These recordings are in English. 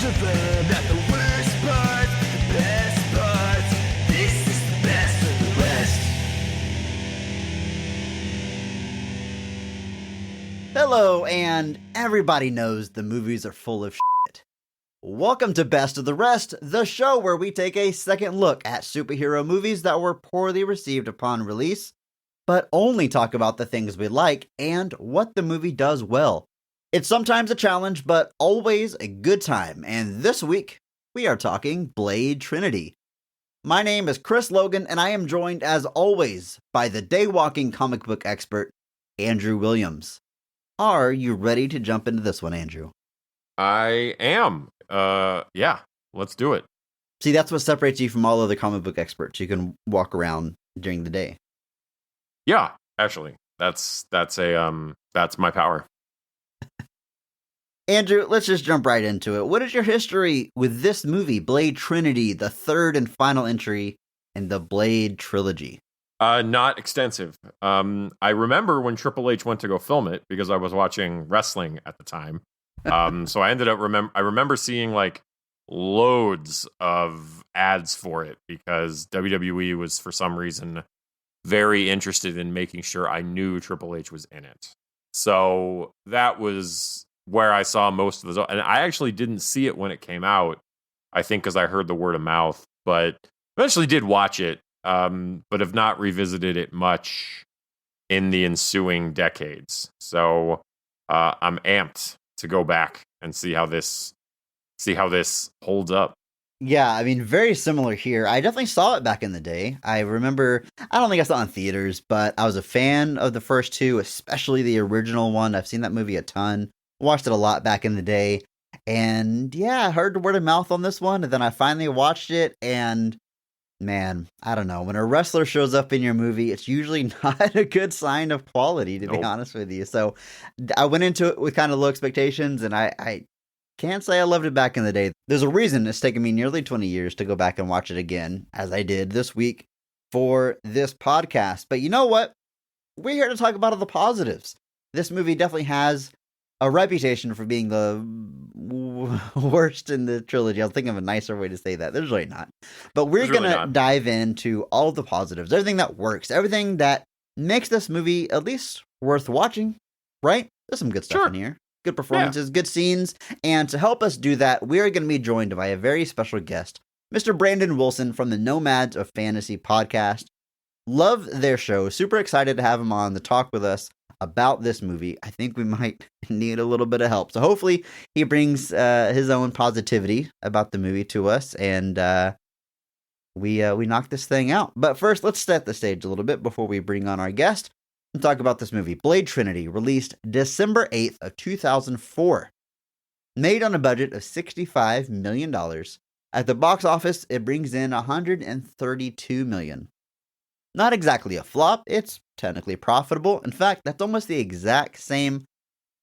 of them, not the worst parts, the best parts. This is the best of the rest. Hello, and everybody knows the movies are full of shit. Welcome to Best of the Rest, the show where we take a second look at superhero movies that were poorly received upon release, but only talk about the things we like and what the movie does well. It's sometimes a challenge, but always a good time, and this week, we are talking Blade Trinity. My name is Chris Logan, and I am joined, as always, by the day-walking comic book expert, Andrew Williams. Are you ready to jump into this one, Andrew? I am. Yeah, let's do it. See, that's what separates you from all other comic book experts. You can walk around during the day. Yeah, actually, that's my power. Andrew, let's just jump right into it. What is your history with this movie, Blade Trinity, the third and final entry in the Blade trilogy? Not extensive. I remember when Triple H went to go film it because I was watching wrestling at the time. So I ended up I remember seeing like loads of ads for it because WWE was for some reason very interested in making sure I knew Triple H was in it. So that was where I saw most of those. And I actually didn't see it when it came out, I think because I heard the word of mouth, but eventually did watch it. But have not revisited it much in the ensuing decades. So I'm amped to go back and see how this holds up. Yeah, I mean, very similar here. I definitely saw it back in the day. I remember, I don't think I saw it in theaters, but I was a fan of the first two, especially the original one. I've seen that movie a ton, watched it a lot back in the day. And yeah, I heard the word of mouth on this one, and then I finally watched it, and man, I don't know. When a wrestler shows up in your movie, it's usually not a good sign of quality, to be honest with you. So I went into it with kind of low expectations, and I can't say I loved it back in the day. There's a reason it's taken me nearly 20 years to go back and watch it again, as I did this week for this podcast. But you know what? We're here to talk about all the positives. This movie definitely has a reputation for being the worst in the trilogy. I was thinking of a nicer way to say that. There's really not. But we're going to dive into all the positives, everything that works, everything that makes this movie at least worth watching, right? There's some good stuff in here. Good performances, good scenes. And to help us do that, we are going to be joined by a very special guest, Mr. Brandon Wilson from the Nomads of Fantasy podcast. Love their show. Super excited to have him on to talk with us about this movie. I think we might need a little bit of help. So hopefully he brings his own positivity about the movie to us, and we knock this thing out. But first, let's set the stage a little bit before we bring on our guest and talk about this movie. Blade Trinity, released December 8th of 2004. Made on a budget of $65 million. At the box office, it brings in $132 million. Not exactly a flop, it's technically profitable. In fact, that's almost the exact same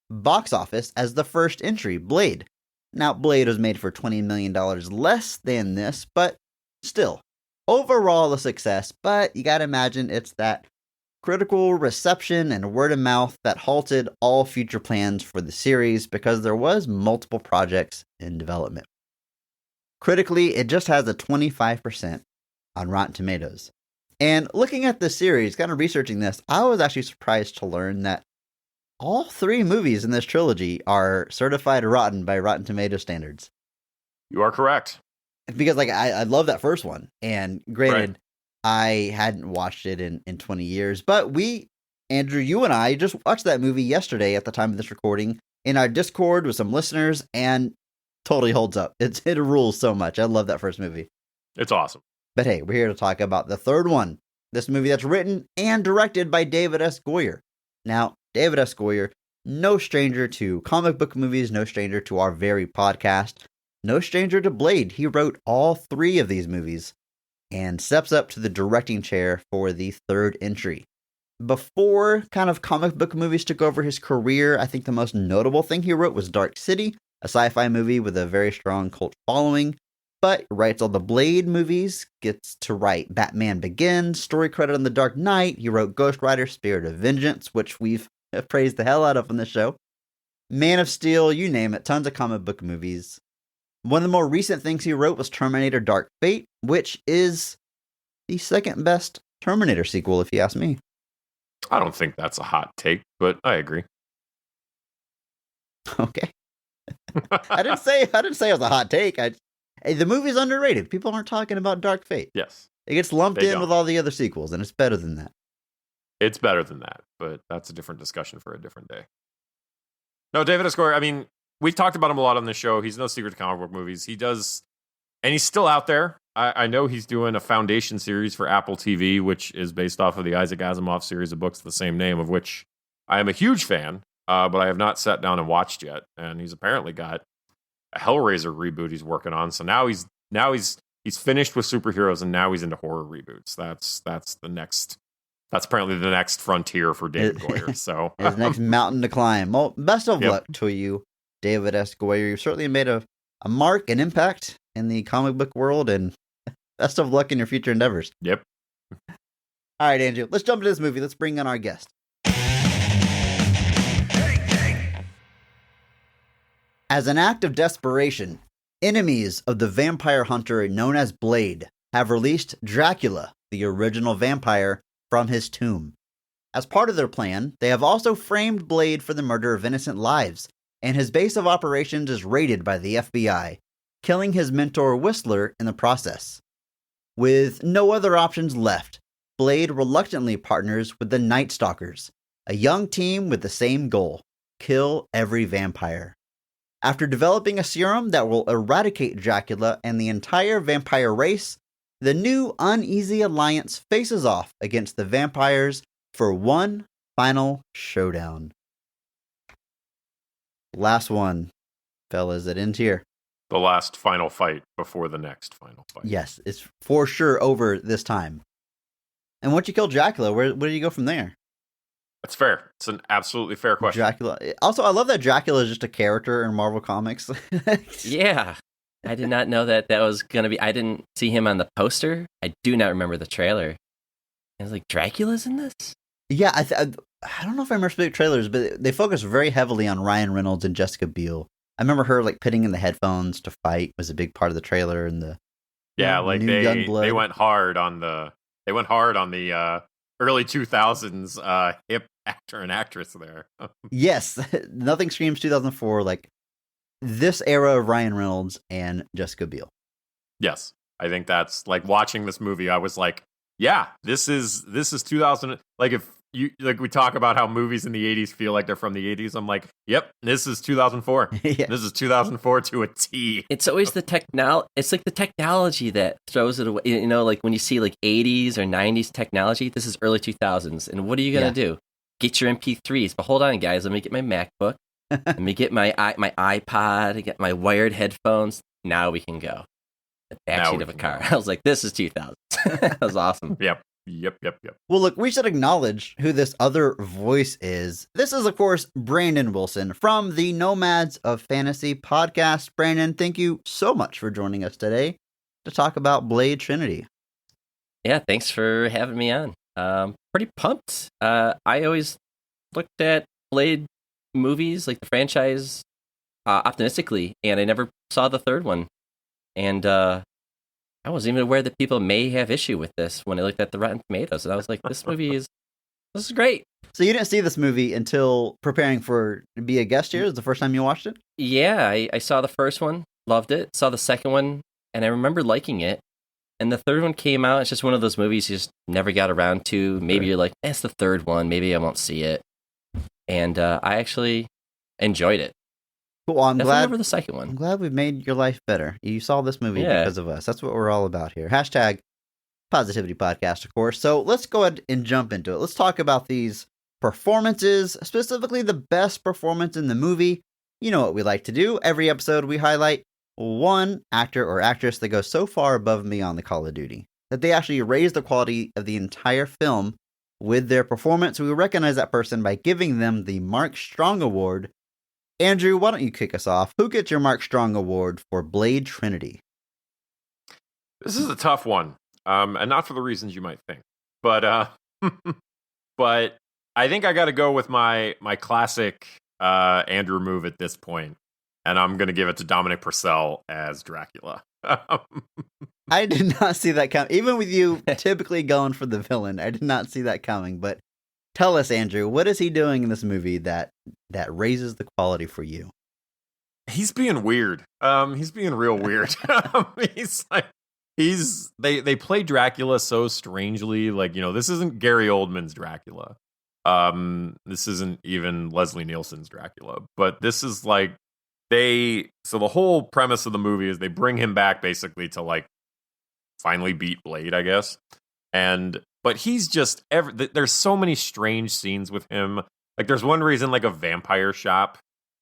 box office as the first entry, Blade. Now, Blade was made for $20 million less than this, but still, overall a success. But you gotta imagine it's that critical reception and word of mouth that halted all future plans for the series because there was multiple projects in development. Critically, it just has a 25% on Rotten Tomatoes. And looking at the series, kind of researching this, I was actually surprised to learn that all three movies in this trilogy are certified rotten by Rotten Tomato standards. You are correct. Because I love that first one. And granted, I hadn't watched it in 20 years. But Andrew, you and I just watched that movie yesterday at the time of this recording in our Discord with some listeners, and totally holds up. It rules so much. I love that first movie. It's awesome. But hey, we're here to talk about the third one. This movie that's written and directed by David S. Goyer. Now, David S. Goyer, no stranger to comic book movies, no stranger to our very podcast, no stranger to Blade. He wrote all three of these movies and steps up to the directing chair for the third entry. Before kind of comic book movies took over his career, I think the most notable thing he wrote was Dark City, a sci-fi movie with a very strong cult following. But writes all the Blade movies, gets to write Batman Begins, story credit on The Dark Knight. He wrote Ghost Rider, Spirit of Vengeance, which we've praised the hell out of on this show. Man of Steel, you name it, tons of comic book movies. One of the more recent things he wrote was Terminator Dark Fate, which is the second best Terminator sequel, if you ask me. I don't think that's a hot take, but I agree. Okay. I didn't say it was a hot take. Hey, the movie's underrated. People aren't talking about Dark Fate. Yes. It gets lumped They in don't. with all the other sequels, and it's better than that. It's better than that, but that's a different discussion for a different day. No, David S. Goyer, I mean, we've talked about him a lot on the show. He's no secret to comic book movies. He does, and he's still out there. I know he's doing a Foundation series for Apple TV, which is based off of the Isaac Asimov series of books of the same name, of which I am a huge fan, but I have not sat down and watched yet. And he's apparently got a Hellraiser reboot he's working on. So now he's finished with superheroes, and now he's into horror reboots. That's apparently the next frontier for David Goyer. So his next mountain to climb. Well, best of luck to you, David S. Goyer. You've certainly made a mark, an impact in the comic book world, and best of luck in your future endeavors. Yep. All right, Andrew, let's jump into this movie. Let's bring in our guest. As an act of desperation, enemies of the vampire hunter known as Blade have released Dracula, the original vampire, from his tomb. As part of their plan, they have also framed Blade for the murder of innocent lives, and his base of operations is raided by the FBI, killing his mentor Whistler in the process. With no other options left, Blade reluctantly partners with the Night Stalkers, a young team with the same goal: kill every vampire. After developing a serum that will eradicate Dracula and the entire vampire race, the new Uneasy Alliance faces off against the vampires for one final showdown. Last one, fellas, it ends here. The last final fight before the next final fight. Yes, it's for sure over this time. And once you kill Dracula, where do you go from there? That's fair. It's an absolutely fair question. Dracula. Also, I love that Dracula is just a character in Marvel Comics. Yeah. I did not know that was going to be... I didn't see him on the poster. I do not remember the trailer. I was like, Dracula's in this? Yeah, I don't know if I remember specific trailers, but they focus very heavily on Ryan Reynolds and Jessica Biel. I remember her like putting in the headphones to fight was a big part of the trailer, and the like new they went hard on the early 2000s hip actor and actress there. Yes, nothing screams 2004 like this era of Ryan Reynolds and Jessica Biel. Yes, I think that's like watching this movie. I was like, yeah, this is 2000. Like if you like, we talk about how movies in the 80s feel like they're from the 80s. I'm like, yep, this is 2004. Yeah. This is 2004 to a T. It's always the It's like the technology that throws it away. You know, like when you see like 80s or 90s technology, this is early 2000s. And what are you gonna do? Get your MP3s. But hold on, guys. Let me get my MacBook. Let me get my iPod. Get my wired headphones. Now we can go. The backseat of a car. I was like, this is 2000s. That was awesome. Yep. Well, look, we should acknowledge who this other voice is. This is, of course, Brandon Wilson from the Nomads of Fantasy podcast. Brandon, thank you so much for joining us today to talk about Blade Trinity. Yeah, thanks for having me on. Pretty pumped. I always looked at Blade movies, like the franchise, optimistically, and I never saw the third one. And I wasn't even aware that people may have issue with this when I looked at the Rotten Tomatoes. And I was like, this is great. So you didn't see this movie until preparing to be a guest here? Is the first time you watched it? Yeah, I saw the first one, loved it. Saw the second one, and I remember liking it. And the third one came out. It's just one of those movies you just never got around to. Maybe you're like, it's the third one. Maybe I won't see it. And I actually enjoyed it. Cool. I'm Definitely glad. over the second one. I'm glad we've made your life better. You saw this movie because of us. That's what we're all about here. Hashtag Positivity Podcast, of course. So let's go ahead and jump into it. Let's talk about these performances, specifically the best performance in the movie. You know what we like to do. Every episode, we highlight one actor or actress that goes so far above and beyond the Call of Duty that they actually raise the quality of the entire film with their performance. We recognize that person by giving them the Mark Strong Award. Andrew, why don't you kick us off? Who gets your Mark Strong Award for Blade Trinity? This is a tough one, and not for the reasons you might think, but but I think I got to go with my classic Andrew move at this point, and I'm going to give it to Dominic Purcell as Dracula. I did not see that coming. Even with you typically going for the villain, I did not see that coming. But tell us, Andrew, what is he doing in this movie that raises the quality for you? He's being weird. He's being real weird. They play Dracula so strangely. Like, this isn't Gary Oldman's Dracula. This isn't even Leslie Nielsen's Dracula. But this is like so the whole premise of the movie is they bring him back basically to like finally beat Blade, I guess. But he's just there's so many strange scenes with him. Like there's one reason like a vampire shop,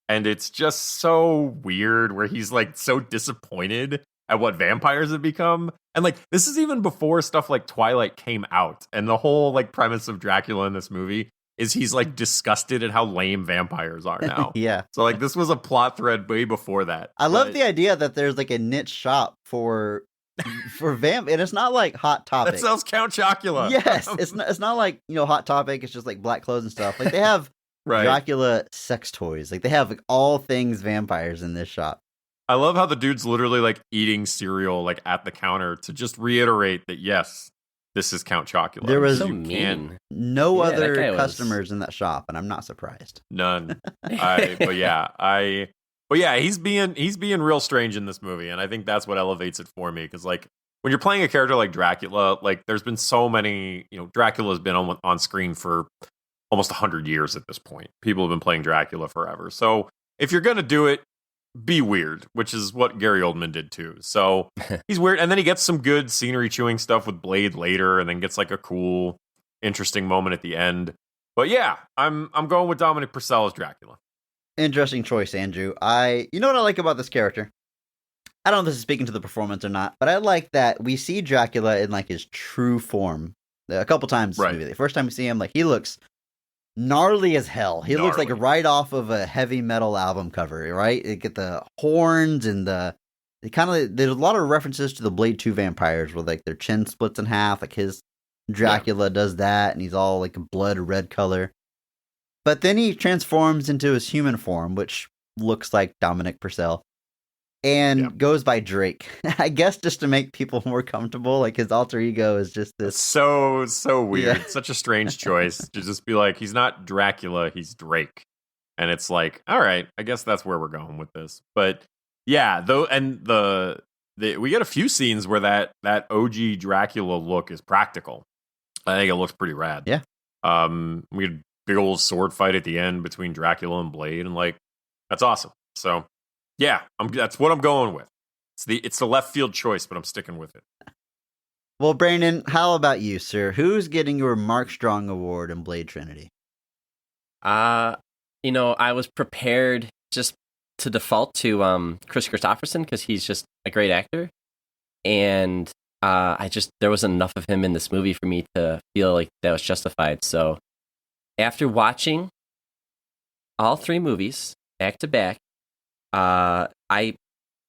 and it's just so weird where he's like so disappointed at what vampires have become. And like this is even before stuff like Twilight came out, and the whole like premise of Dracula in this movie is he's like disgusted at how lame vampires are now. Yeah. So like this was a plot thread way before that. I love the idea that there's like a niche shop for vamp, and it's not like Hot Topic. That sells Count Chocula. Yes, it's not like Hot Topic. It's just like black clothes and stuff. Like they have right. Dracula sex toys. Like they have like all things vampires in this shop. I love how the dude's literally like eating cereal like at the counter to just reiterate that yes, this is Count Chocula. There was so mean. No other customers in that shop, and I'm not surprised. None. But yeah, he's being real strange in this movie, and I think that's what elevates it for me. Because like when you're playing a character like Dracula, like there's been so many, Dracula's been on screen for almost 100 years at this point. People have been playing Dracula forever. So if you're gonna do it, be weird, which is what Gary Oldman did too. So he's weird, and then he gets some good scenery chewing stuff with Blade later, and then gets like a cool, interesting moment at the end. But yeah, I'm going with Dominic Purcell as Dracula. Interesting choice, Andrew. You know what I like about this character? I don't know if this is speaking to the performance or not, but I like that we see Dracula in like his true form a couple times in this movie. The first time we see him, like he looks gnarly as hell. He looks like right off of a heavy metal album cover, right? You get the horns and there's a lot of references to the Blade 2 vampires where like their chin splits in half, like his Dracula does that, and he's all like a blood red color. But then he transforms into his human form, which looks like Dominic Purcell, and goes by Drake. I guess just to make people more comfortable, like his alter ego is just this. So weird. Yeah. Such a strange choice to just be like, he's not Dracula, he's Drake. And it's like, all right, I guess that's where we're going with this. But yeah, we get a few scenes where that OG Dracula look is practical. I think it looks pretty rad. Yeah. We had a big old sword fight at the end between Dracula and Blade, and like that's awesome. So yeah, that's what I'm going with. It's the left field choice, but I'm sticking with it. Well, Brandon, how about you, sir? Who's getting your Mark Strong Award in Blade Trinity? I was prepared just to default to Chris Christopherson because he's just a great actor, and there was enough of him in this movie for me to feel like that was justified. So after watching all three movies back to back, I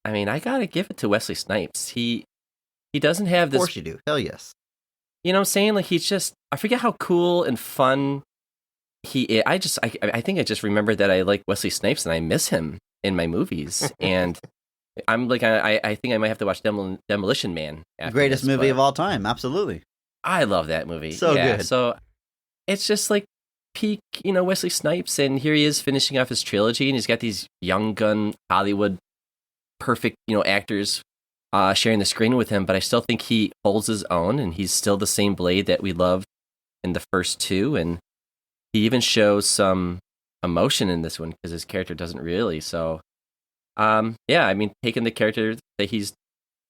gotta give it to Wesley Snipes. He doesn't have this. Of course you do. Hell yes. You know what I'm saying? Like I forget how cool and fun he is. I think I just remembered that I like Wesley Snipes and I miss him in my movies. And I'm like, I think I might have to watch Demolition Man. Greatest movie of all time. Absolutely. I love that movie. So good. So it's just like peak, Wesley Snipes, and here he is finishing off his trilogy, and he's got these young gun Hollywood perfect, actors sharing the screen with him, but I still think he holds his own, and he's still the same Blade that we loved in the first two, and he even shows some emotion in this one because his character doesn't really. So, taking the character that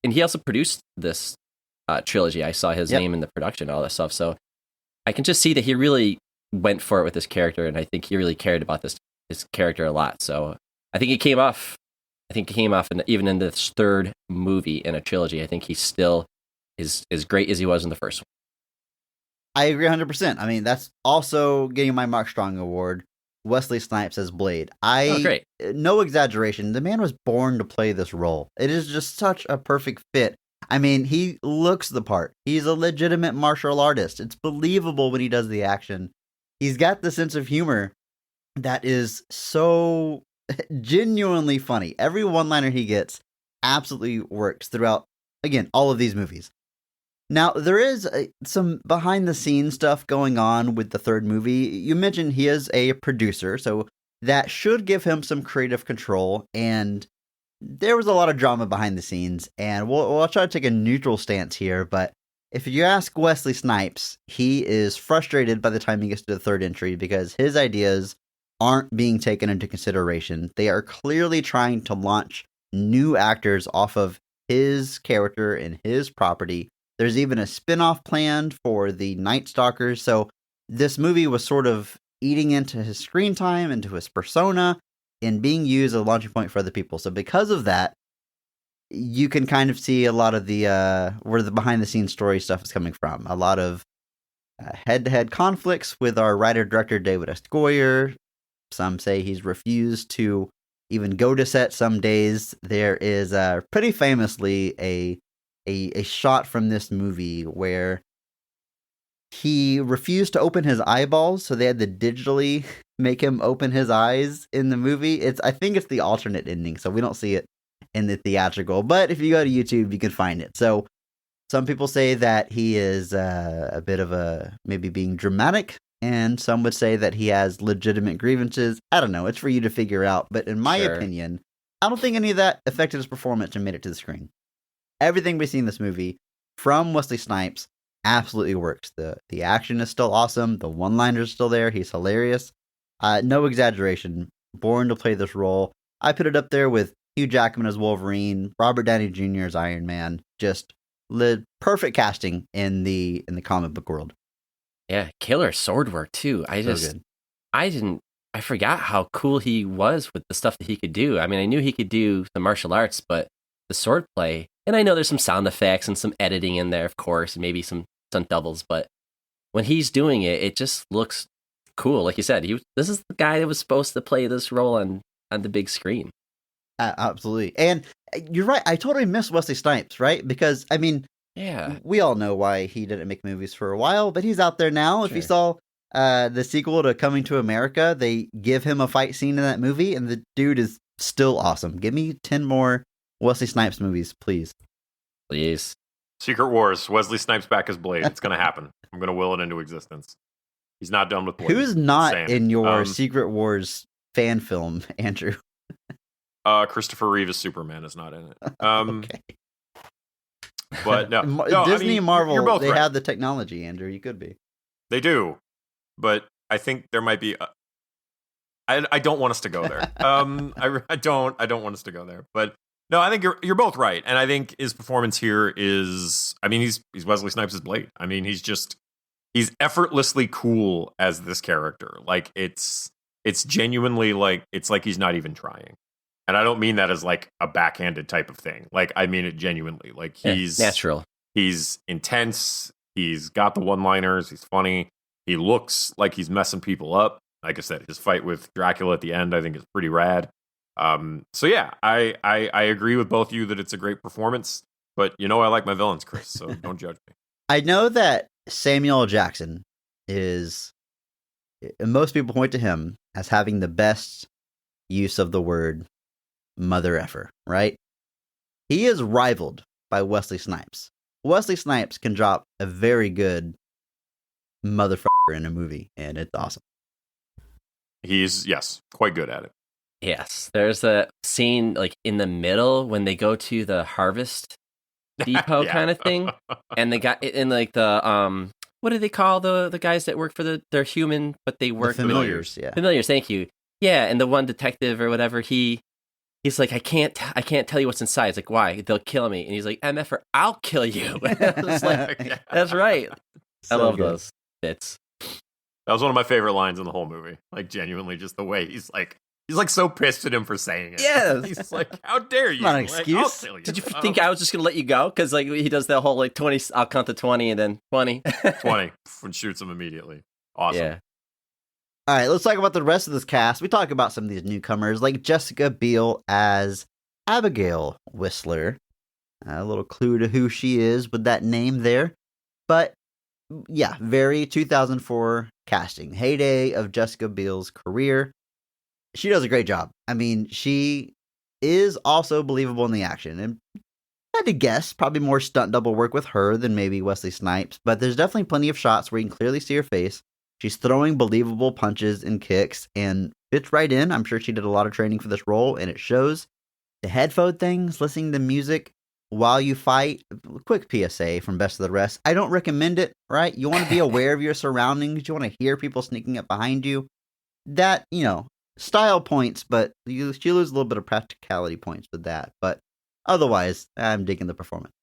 and he also produced this trilogy. I saw his name in the production, all that stuff. So I can just see that he really went for it with this character, and I think he really cared about his character a lot. So I think he came off. And even in this third movie in a trilogy, I think he still is as great as he was in the first one. I agree 100%. I mean, that's also getting my Mark Strong Award. Wesley Snipes as Blade. Great. No exaggeration. The man was born to play this role. It is just such a perfect fit. I mean, he looks the part. He's a legitimate martial artist. It's believable when he does the action. He's got the sense of humor that is so genuinely funny. Every one-liner he gets absolutely works throughout, again, all of these movies. Now, there is some behind-the-scenes stuff going on with the third movie. You mentioned he is a producer, so that should give him some creative control, and there was a lot of drama behind the scenes, and we'll try to take a neutral stance here, but if you ask Wesley Snipes, he is frustrated by the time he gets to the third entry because his ideas aren't being taken into consideration. They are clearly trying to launch new actors off of his character and his property. There's even a spin-off planned for the Night Stalkers, so this movie was sort of eating into his screen time, into his persona, and being used as a launching point for other people. So because of that, you can kind of see a lot of the where the behind-the-scenes story stuff is coming from. A lot of head-to-head conflicts with our writer-director David S. Goyer. Some say he's refused to even go to set some days. There is pretty famously a shot from this movie where he refused to open his eyeballs, so they had to digitally make him open his eyes in the movie. I think it's the alternate ending, so we don't see it in the theatrical. But if you go to YouTube, you can find it. So some people say that he is a bit of maybe being dramatic, and some would say that he has legitimate grievances. I don't know. It's for you to figure out. But in my opinion, I don't think any of that affected his performance and made it to the screen. Everything we see in this movie from Wesley Snipes absolutely works. The action is still awesome. The one-liners are still there. He's hilarious. No exaggeration. Born to play this role. I put it up there with Hugh Jackman as Wolverine, Robert Downey Jr. as Iron Man. Just perfect casting in the comic book world. Yeah, killer sword work too. I forgot how cool he was with the stuff that he could do. I mean, I knew he could do the martial arts, but the sword play, and I know there's some sound effects and some editing in there, of course, and maybe some stunt doubles, but when he's doing it, it just looks cool. Like you said, this is the guy that was supposed to play this role on the big screen. Absolutely. And you're right. I totally miss Wesley Snipes, right? Because, I mean, yeah, we all know why he didn't make movies for a while, but he's out there now. Sure. If you saw the sequel to Coming to America, they give him a fight scene in that movie, and the dude is still awesome. Give me 10 more Wesley Snipes movies, please. Please. Secret Wars, Wesley Snipes back as Blade. It's going to happen. I'm going to will it into existence. He's not done with Blade. Who's not in your Secret Wars fan film, Andrew? Christopher Reeve as Superman is not in it. Okay. But no, Disney and Marvel, you're both they right. have the technology, Andrew. You could be. They do, but I think there might be. I don't want us to go there. I don't want us to go there. But no, I think you're both right, and I think his performance here is. I mean, he's Wesley Snipes' Blade. I mean, he's effortlessly cool as this character. Like it's genuinely like it's like he's not even trying. And I don't mean that as like a backhanded type of thing. Like I mean it genuinely. Like he's natural. He's intense. He's got the one-liners. He's funny. He looks like he's messing people up. Like I said, his fight with Dracula at the end, I think, is pretty rad. So yeah, I agree with both of you that it's a great performance. But I like my villains, Chris. So don't judge me. I know that Samuel L. Jackson is. Most people point to him as having the best use of the word mother effer, right? He is rivaled by Wesley Snipes. Wesley Snipes can drop a very good motherfucker in a movie, and it's awesome. He's, quite good at it. Yes. There's a scene like in the middle when they go to the harvest depot kind of thing, and they got in like the what do they call the guys that work for they're human but they work the familiars. Yeah, familiars. Thank you. Yeah, and the one detective or whatever, he's like, I can't tell you what's inside. It's like, why? They'll kill me. And he's like, MFer, I'll kill you. It's like, that's right. So I love good. those bits. That was one of my favorite lines in the whole movie. Like genuinely, just the way he's like so pissed at him for saying it. Yeah, he's like, how dare you? Not an Like, excuse. I'll kill you. Did you think I was just gonna let you go? Because like he does that whole like 20. I'll count to 20 and then 20. 20 and shoots him immediately. Awesome. Yeah. All right, let's talk about the rest of this cast. We talk about some of these newcomers, like Jessica Biel as Abigail Whistler. A little clue to who she is with that name there. But yeah, very 2004 casting. Heyday of Jessica Biel's career. she does a great job. I mean, she is also believable in the action. And I had to guess, probably more stunt double work with her than maybe Wesley Snipes, but there's definitely plenty of shots where you can clearly see her face. She's throwing believable punches and kicks and fits right in. I'm sure she did a lot of training for this role, and it shows. The headphone things, listening to music while you fight. Quick PSA from Best of the Rest. I don't recommend it, right? You want to be aware of your surroundings. You want to hear people sneaking up behind you. That, style points, but you lose a little bit of practicality points with that. But otherwise, I'm digging the performance.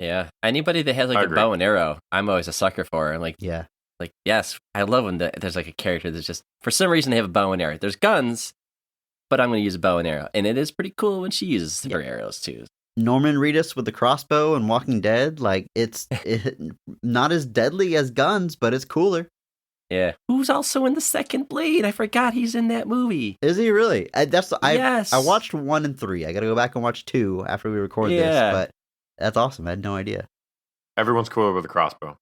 Yeah. Anybody that has like a bow and arrow, I'm always a sucker for. I'm like, yeah. Like, yes, I love when there's like a character that's just, for some reason, they have a bow and arrow. There's guns, but I'm going to use a bow and arrow. And it is pretty cool when she uses her arrows, too. Norman Reedus with the crossbow and Walking Dead, like, it's not as deadly as guns, but it's cooler. Yeah. Who's also in the second Blade? I forgot he's in that movie. Is he really? Yes. I watched 1 and 3. I got to go back and watch 2 after we record this, but that's awesome. I had no idea. Everyone's cooler with a crossbow.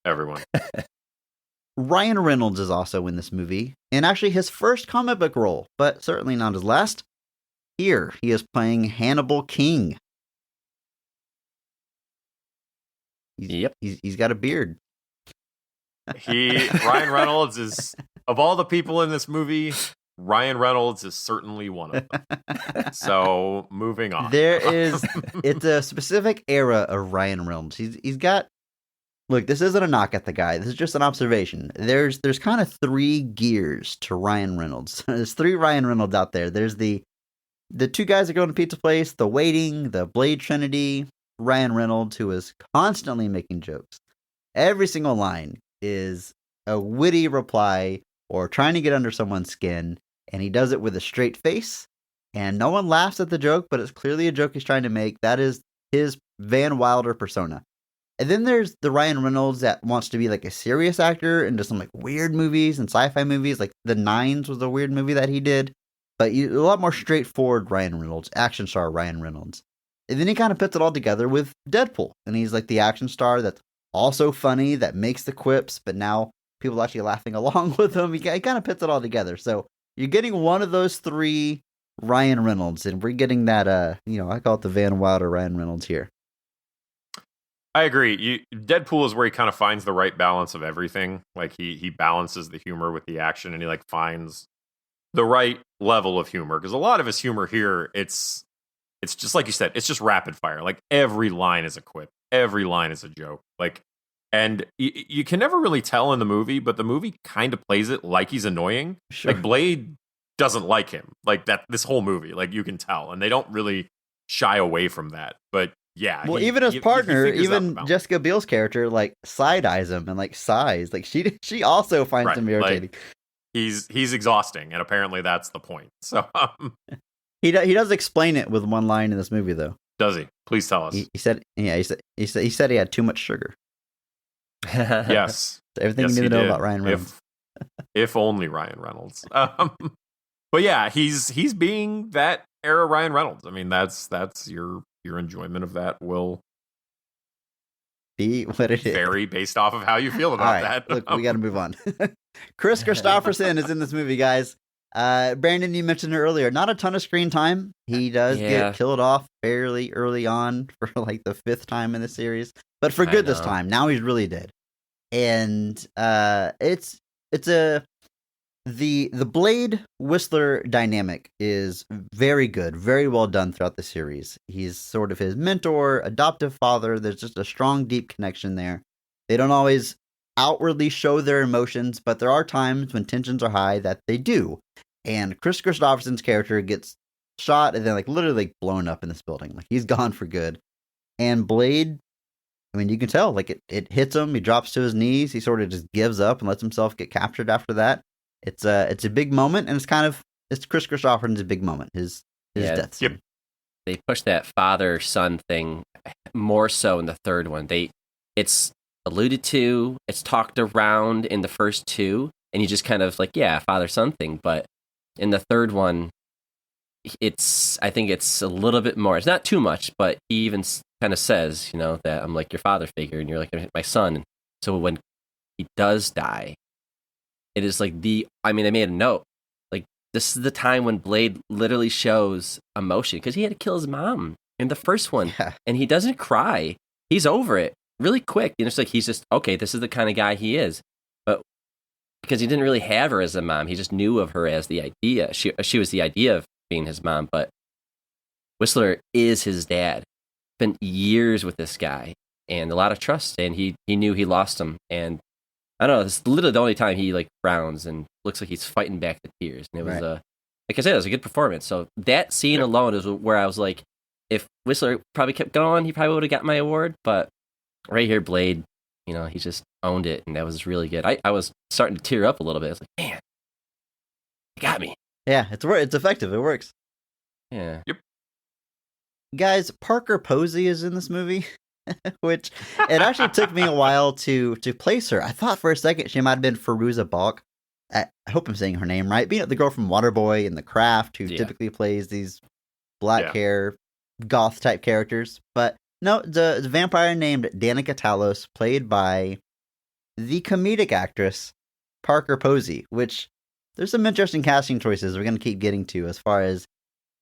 Everyone. Ryan Reynolds is also in this movie, and actually his first comic book role, but certainly not his last. Here, he is playing Hannibal King. He's got a beard. Ryan Reynolds is, of all the people in this movie, Ryan Reynolds is certainly one of them. So, moving on. It's a specific era of Ryan Reynolds. He's got, look, this isn't a knock at the guy. This is just an observation. There's kind of 3 gears to Ryan Reynolds. There's 3 Ryan Reynolds out there. There's the 2 guys that go to pizza place, the waiting, the Blade Trinity, Ryan Reynolds, who is constantly making jokes. Every single line is a witty reply or trying to get under someone's skin, and he does it with a straight face, and no one laughs at the joke, but it's clearly a joke he's trying to make. That is his Van Wilder persona. And then there's the Ryan Reynolds that wants to be like a serious actor and does some like weird movies and sci-fi movies, like The Nines was a weird movie that he did, but a lot more straightforward Ryan Reynolds, action star Ryan Reynolds. And then he kind of puts it all together with Deadpool, and he's like the action star that's also funny, that makes the quips, but now people are actually laughing along with him. He kind of puts it all together. So you're getting one of those 3 Ryan Reynolds, and we're getting that, I call it the Van Wilder Ryan Reynolds here. I agree. Deadpool is where he kind of finds the right balance of everything. Like he balances the humor with the action, and he like finds the right level of humor. Because a lot of his humor here, it's just like you said, it's just rapid fire. Like every line is a quip. Every line is a joke. Like, and you can never really tell in the movie, but the movie kind of plays it like he's annoying. Sure. Like Blade doesn't like him. Like that, this whole movie, like you can tell, and they don't really shy away from that. But yeah, well, even his partner, even Jessica Biel's character, like side eyes him and like sighs. Like she also finds him irritating. Like, he's exhausting, and apparently that's the point. So he does explain it with one line in this movie, though. Does he? Please tell us. He said he had too much sugar. Yes. Everything you need to know about Ryan Reynolds. If only Ryan Reynolds. But yeah, he's being that era Ryan Reynolds. I mean, that's your enjoyment of that will be what it is. Vary based off of how you feel about that. Look, we got to move on. Chris Christopherson is in this movie, guys. Brandon, you mentioned it earlier. Not a ton of screen time. He does get killed off fairly early on for like the 5th time in the series, but for good this time. Now he's really dead, and the Blade Whistler dynamic is very good, very well done throughout the series. He's sort of his mentor, adoptive father. There's just a strong, deep connection there. They don't always outwardly show their emotions, but there are times when tensions are high that they do. And Chris Christopherson's character gets shot and then like literally like blown up in this building. Like he's gone for good. And Blade, I mean, you can tell like it hits him. He drops to his knees. He sort of just gives up and lets himself get captured after that. It's a big moment, and it's Chris Christopherson's big moment. His death scene. Yep. They push that father-son thing more so in the 3rd one. It's alluded to, it's talked around in the first 2, and you just kind of like, yeah, father-son thing. But in the 3rd one, I think it's a little bit more. It's not too much, but he even kind of says, that I'm like your father figure, and you're like my son. So when he does die, it is like I made a note. Like this is the time when Blade literally shows emotion because he had to kill his mom in the first one, and he doesn't cry. He's over it really quick. It's like he's just okay. This is the kind of guy he is, but because he didn't really have her as a mom, he just knew of her as the idea. She was the idea of being his mom, but Whistler is his dad. Spent years with this guy and a lot of trust, and he knew he lost him. And I don't know, this is literally the only time he like frowns and looks like he's fighting back the tears. And it was like I said, it was a good performance. So that scene alone is where I was like, if Whistler probably kept going, he probably would have got my award. But right here, Blade, he just owned it, and that was really good. I was starting to tear up a little bit. I was like, man, he got me. Yeah, it's effective. It works. Yeah. Yep. Guys, Parker Posey is in this movie, which it actually took me a while to place her. I thought for a second she might have been Fairuza Balk. I hope I'm saying her name right. Being the girl from Waterboy and The Craft, who typically plays these black hair goth type characters, but no, the vampire named Danica Talos, played by the comedic actress Parker Posey, which there's some interesting casting choices we're going to keep getting to as far as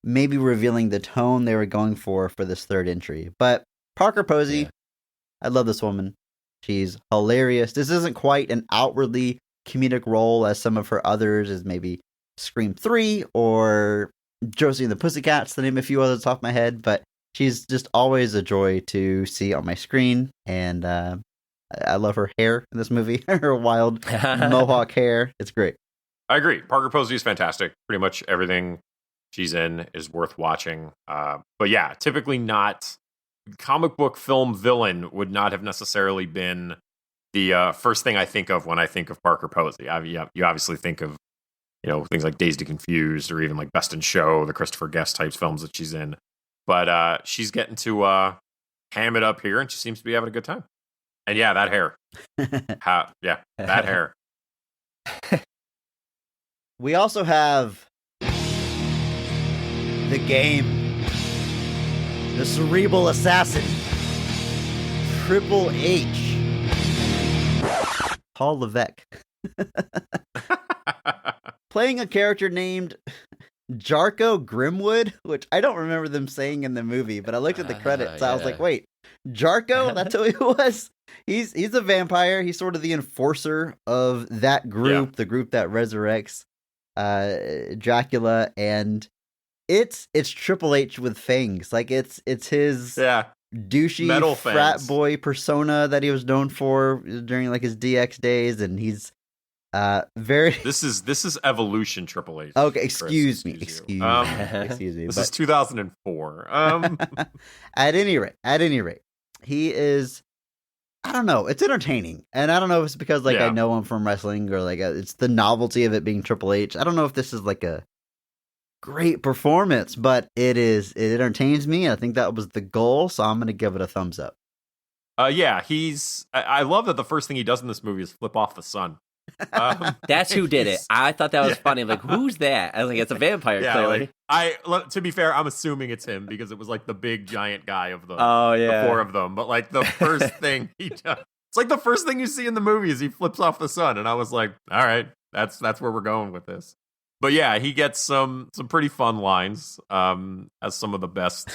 maybe revealing the tone they were going for this third entry. But Parker Posey, I love this woman. She's hilarious. This isn't quite an outwardly comedic role as some of her others, as maybe Scream 3 or Josie and the Pussycats, to name a few others off my head, but she's just always a joy to see on my screen, and I love her hair in this movie, her wild mohawk hair. It's great. I agree. Parker Posey is fantastic. Pretty much everything she's in is worth watching. But yeah, typically not. Comic book film villain would not have necessarily been the first thing I think of when I think of Parker Posey. You obviously think of things like Dazed and Confused, or even like Best in Show, the Christopher Guest types films that she's in. But she's getting to ham it up here, and she seems to be having a good time. And yeah, that hair. That hair. We also have the game, the cerebral assassin, Triple H, Paul Levesque, playing a character named Jarko Grimwood, which I don't remember them saying in the movie, but I looked at the credits. I was like, wait, Jarko? That's who he was? He's a vampire. He's sort of the enforcer of that group, the group that resurrects Dracula, and it's Triple H with fangs. Like it's his douchey metal frat fangs. Boy persona that he was known for during like his DX days, and he's very. This is evolution Triple H. Okay, excuse me. Excuse me. This is 2004. At any rate, he is. I don't know. It's entertaining, and I don't know if it's because I know him from wrestling, or it's the novelty of it being Triple H. I don't know if this is like a great performance, but it is. It entertains me. I think that was the goal, so I'm going to give it a thumbs up. I love that the first thing he does in this movie is flip off the sun. That's who did it. I thought that was funny. Like, who's that? I was like, it's a vampire, clearly. To be fair, I'm assuming it's him because it was like the big giant guy of the four of them. But like the first thing he does, it's like the first thing you see in the movie is he flips off the sun, and I was like, all right, that's where we're going with this. But yeah, he gets some pretty fun lines, has some of the best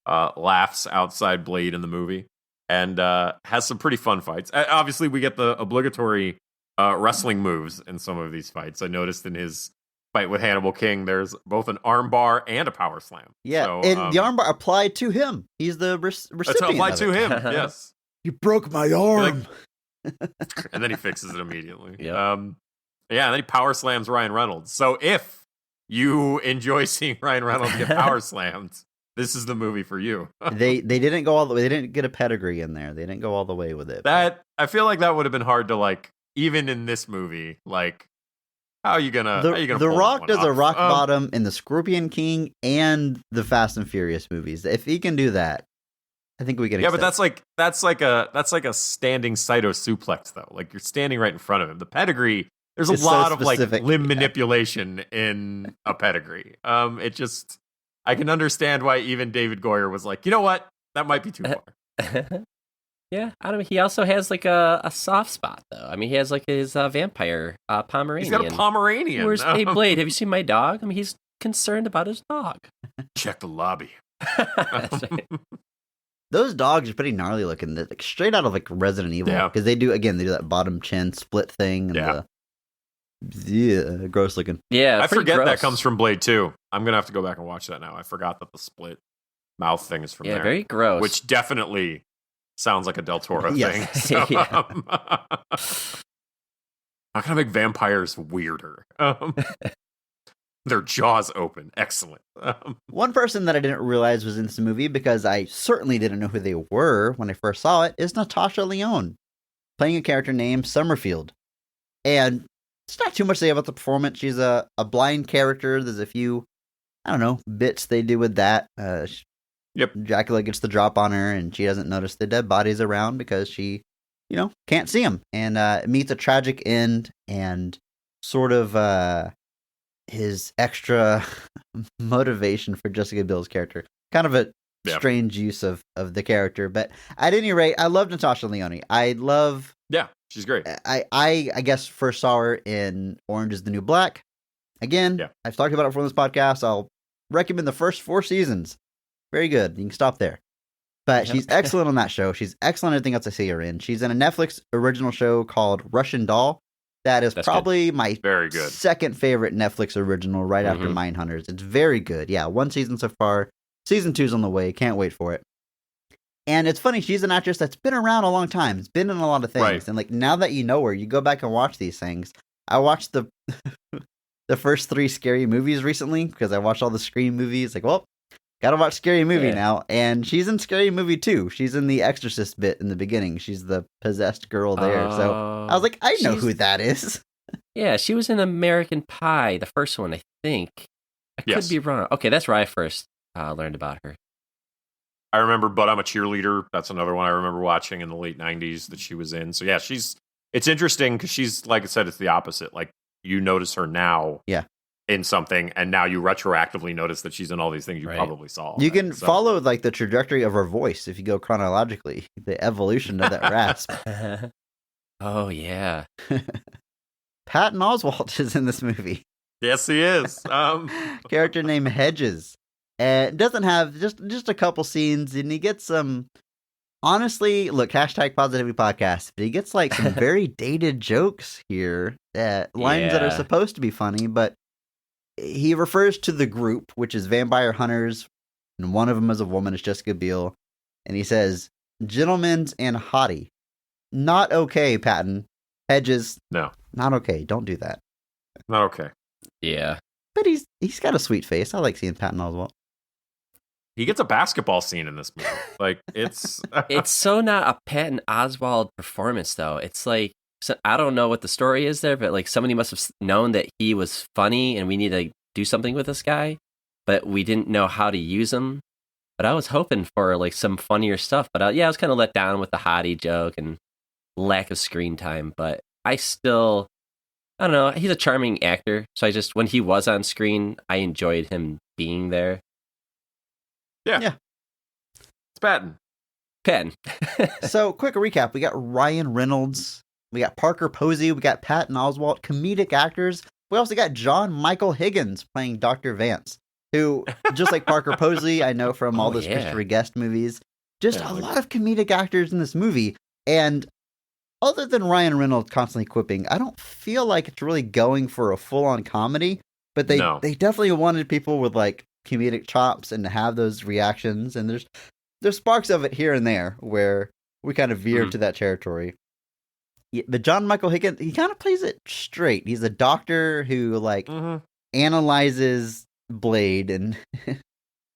laughs outside Blade in the movie, and has some pretty fun fights. Obviously, we get the obligatory wrestling moves in some of these fights. I noticed in his fight with Hannibal King, there's both an armbar and a power slam. Yeah, so, and the armbar applied to him. He's the recipient. It's applied of to it. him. Yes, You broke my arm. and then he fixes it immediately. Yep. And then he power slams Ryan Reynolds. So if you enjoy seeing Ryan Reynolds get power slammed, this is the movie for you. They didn't go all the way. They didn't get a pedigree in there. They didn't go all the way with it. That I feel like that would have been hard to even in this movie. How are you gonna? The pull Rock that one does a off? rock bottom in the Scorpion King and the Fast and Furious movies. If he can do that, I think we can. Yeah, but that's like a standing Saito suplex though. Like you're standing right in front of him. The pedigree. There's It's a so lot of specific. limb manipulation in a pedigree. It just I can understand why even David Goyer was like, you know what, that might be too far. Yeah, I don't know. He also has like a soft spot though. I mean, he has like his vampire Pomeranian. He's got a Pomeranian. Where's Hey Blade? Have you seen my dog? I mean, he's concerned about his dog. Check the lobby. That's right. Those dogs are pretty gnarly looking. They're like straight out of like Resident Evil. Yeah. Because they do that bottom chin split thing. And yeah, gross looking. Yeah, I pretty forget that gross. comes from Blade 2. I'm going to have to go back and watch that now. I forgot that the split mouth thing is from Yeah, there. very gross. Which definitely sounds like a Del Toro Yes. thing. So, Yeah. how can I make vampires weirder? Their jaws open. Excellent. One person that I didn't realize was in this movie, because I certainly didn't know who they were when I first saw it, is Natasha Lyonne, playing a character named Summerfield. And it's not too much to say about the performance. She's a blind character. There's a few, I don't know, bits they do with that. Yep. Dracula gets the drop on her, and she doesn't notice the dead bodies around because she, can't see them. And it meets a tragic end, and sort of his extra motivation for Jessica Biel's character. Kind of a strange use of the character. But at any rate, I love Natasha Lyonne. Yeah, she's great. I guess first saw her in Orange is the New Black. Again, I've talked about it before on this podcast. I'll recommend the first 4 seasons. Very good. You can stop there. But she's excellent on that show. She's excellent in everything else I see her in. She's in a Netflix original show called Russian Doll. That is probably my very good second favorite Netflix original right after Mindhunters. It's very good. Yeah, 1 season so far. Season 2's on the way. Can't wait for it. And it's funny, she's an actress that's been around a long time. It's been in a lot of things. Right. And like now that you know her, you go back and watch these things. I watched the the first 3 Scary Movies recently because I watched all the Scream movies. Like, well, gotta watch Scary Movie now. And she's in Scary Movie 2. She's in the Exorcist bit in the beginning. She's the possessed girl there. So I was like, I know who that is. Yeah, she was in American Pie, the first one, I think. I could be wrong. Okay, that's where I first learned about her. I remember But I'm a Cheerleader. That's another one I remember watching in the late 90s that she was in. So yeah, it's interesting because she's, like I said, it's the opposite. Like, you notice her now in something, and now you retroactively notice that she's in all these things you probably saw. You can follow like the trajectory of her voice if you go chronologically, the evolution of that rasp. Oh, yeah. Patton Oswalt is in this movie. Yes, he is. Character named Hedges. Doesn't have just a couple scenes, and he gets some. Honestly, look, hashtag positivity podcast. But he gets like some very dated jokes here, lines that are supposed to be funny, but he refers to the group, which is vampire hunters, and one of them is a woman, it's Jessica Biel, and he says, "Gentlemen's and hottie, not okay, Patton. Hedges, no, not okay. Don't do that. Not okay." Yeah, but he's got a sweet face. I like seeing Patton Oswalt. He gets a basketball scene in this movie. Like, it's it's so not a Patton Oswalt performance though. It's like, so I don't know what the story is there, but like somebody must have known that he was funny and we need to do something with this guy, but we didn't know how to use him. But I was hoping for like some funnier stuff. But I was kind of let down with the hottie joke and lack of screen time. But I don't know. He's a charming actor, so when he was on screen, I enjoyed him being there. Yeah. It's Patton. So, quick recap. We got Ryan Reynolds. We got Parker Posey. We got Patton Oswalt. Comedic actors. We also got John Michael Higgins playing Dr. Vance, who, just like Parker Posey, I know from all those Christopher Guest movies. Just a lot of comedic actors in this movie. And other than Ryan Reynolds constantly quipping, I don't feel like it's really going for a full-on comedy. But they definitely wanted people with like comedic chops and to have those reactions, and there's sparks of it here and there where we kind of veer to that territory. Yeah, but John Michael Higgins, he kind of plays it straight. He's a doctor who like analyzes Blade, and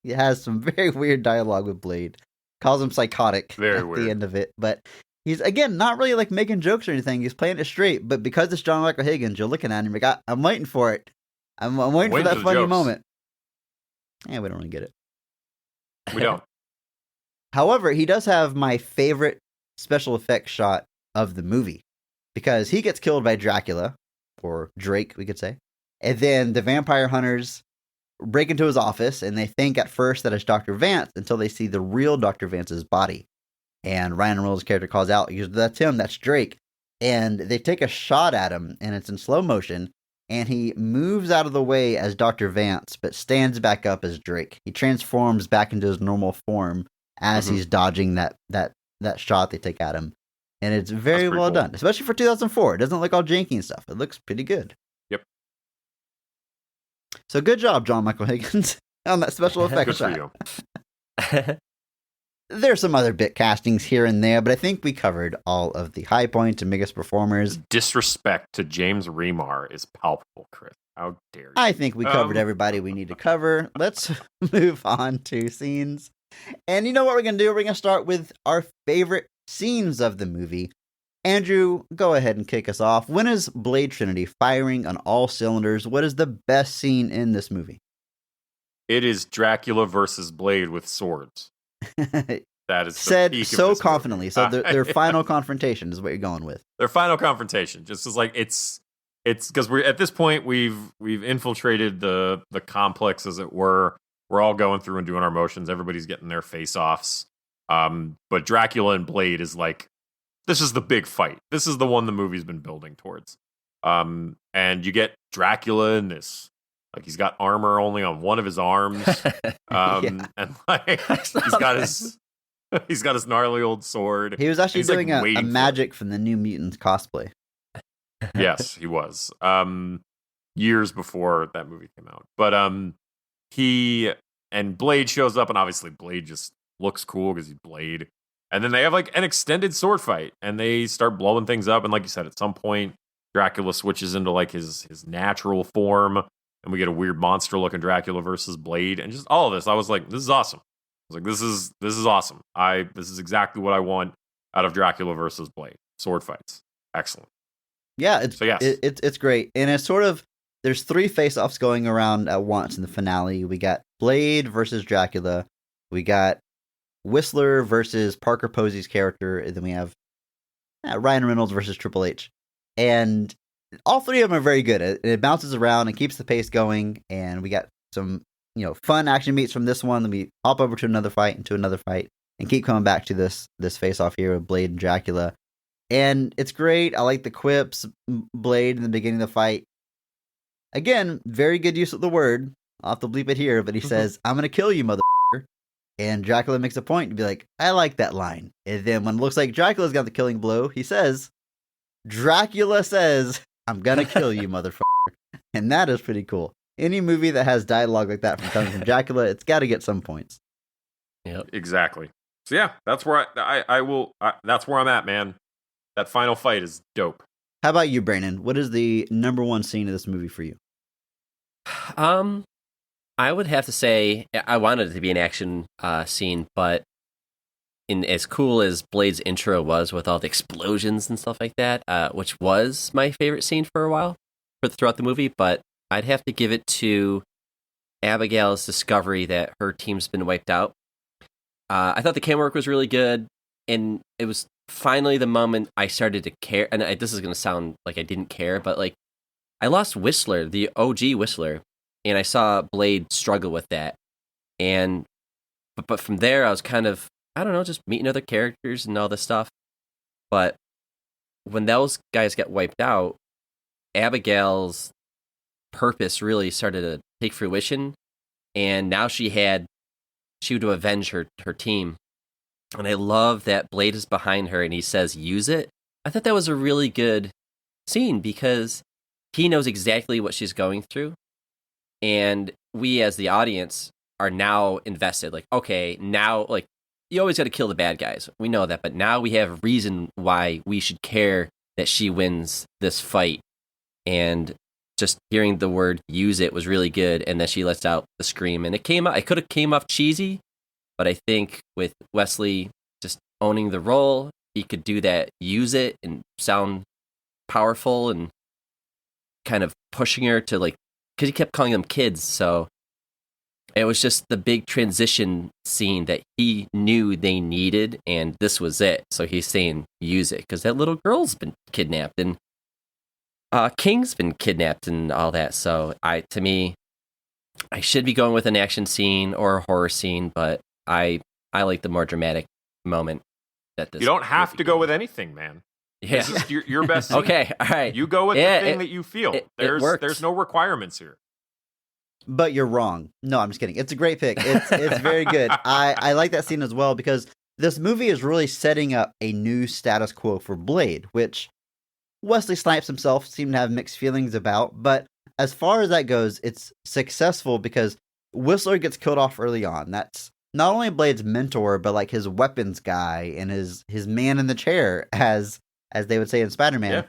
he has some very weird dialogue with Blade. Calls him psychotic the end of it, but he's again not really like making jokes or anything. He's playing it straight, but because it's John Michael Higgins, you're looking at him like, I'm waiting for it. I'm waiting for that funny jokes. moment. Yeah, we don't really get it. We don't. However, he does have my favorite special effects shot of the movie, because he gets killed by Dracula, or Drake, we could say. And then the vampire hunters break into his office, and they think at first that it's Dr. Vance until they see the real Dr. Vance's body. And Ryan Reynolds' character calls out, he goes, "That's him, that's Drake." And they take a shot at him, and it's in slow motion. And he moves out of the way as Dr. Vance, but stands back up as Drake. He transforms back into his normal form as he's dodging that shot they take at him. And it's very well done, especially for 2004. It doesn't look all janky and stuff. It looks pretty good. Yep. So good job, John Michael Higgins, on that special effects Good shot. for you. There's some other bit castings here and there, but I think we covered all of the high points and biggest performers. Disrespect to James Remar is palpable, Chris. How dare you? I think we covered everybody we need to cover. Let's move on to scenes. And you know what we're going to do? We're going to start with our favorite scenes of the movie. Andrew, go ahead and kick us off. When is Blade Trinity firing on all cylinders? What is the best scene in this movie? It is Dracula versus Blade with swords. That is said the so confidently. So their final confrontation is what you're going with. Their final confrontation, just as like it's because we're at this point we've infiltrated the complex, as it were. We're all going through and doing our motions. Everybody's getting their face-offs. But Dracula and Blade is like, this is the big fight. This is the one the movie's been building towards. And you get Dracula in this. Like, he's got armor only on one of his arms. And like he's got his gnarly old sword. He was actually doing like a magic from the New Mutants cosplay. Yes, he was. Years before that movie came out. But he and Blade shows up, and obviously Blade just looks cool because he's Blade. And then they have like an extended sword fight, and they start blowing things up. And like you said, at some point, Dracula switches into like his natural form, and we get a weird monster looking Dracula versus Blade, and just all of this. I was like, this is awesome. I was like, this is awesome. This is exactly what I want out of Dracula versus Blade. Sword fights. Excellent. Yeah, it's great. And it's sort of, there's 3 face-offs going around at once in the finale. We got Blade versus Dracula. We got Whistler versus Parker Posey's character. And then we have Ryan Reynolds versus Triple H. And all 3 of them are very good. It bounces around and keeps the pace going. And we got some, fun action beats from this one. Then we hop over to another fight and to another fight and keep coming back to this face-off here with Blade and Dracula. And it's great. I like the quips, Blade in the beginning of the fight. Again, very good use of the word. I'll have to bleep it here, but he says, "I'm going to kill you, motherfucker." And Dracula makes a point to be like, I like that line. And then when it looks like Dracula's got the killing blow, he says, Dracula says, "I'm going to kill you, motherfucker." And that is pretty cool. Any movie that has dialogue like that coming from Dracula, it's got to get some points. Yep. Exactly. So yeah, that's where that's where I'm at, man. That final fight is dope. How about you, Brandon? What is the number one scene of this movie for you? I would have to say I wanted it to be an action scene, but in as cool as Blade's intro was with all the explosions and stuff like that, which was my favorite scene for a while throughout the movie, but I'd have to give it to Abigail's discovery that her team's been wiped out. I thought the camera work was really good, and it was finally the moment I started to care. And this is going to sound like I didn't care, but like I lost Whistler, the OG Whistler, and I saw Blade struggle with that. And but from there, I was kind of, I don't know, just meeting other characters and all this stuff. But when those guys got wiped out, Abigail's purpose really started to take fruition, and now she would avenge her team. And I love that Blade is behind her and he says, "Use it." I thought that was a really good scene because he knows exactly what she's going through. And we as the audience are now invested. Like, okay, now, like, you always got to kill the bad guys. We know that. But now we have a reason why we should care that she wins this fight. And just hearing the word "use it" was really good. And then she lets out the scream. And it could have came off cheesy. But I think with Wesley just owning the role, he could do that, use it, and sound powerful and kind of pushing her to, like, because he kept calling them kids. So it was just the big transition scene that he knew they needed, and this was it. So he's saying, use it, because that little girl's been kidnapped, and King's been kidnapped and all that. So to me, I should be going with an action scene or a horror scene, but I like the more dramatic moment. that this You don't have movie to go did. with anything, man. Yeah. This is your best scene. Okay. All right. You go with Yeah, the thing that you feel. it works. There's no requirements here. But you're wrong. No, I'm just kidding. It's a great pick. It's very good. I like that scene as well because this movie is really setting up a new status quo for Blade, which Wesley Snipes himself seemed to have mixed feelings about. But as far as that goes, it's successful because Whistler gets killed off early on. That's not only Blade's mentor, but like his weapons guy and his man in the chair, as they would say in Spider-Man.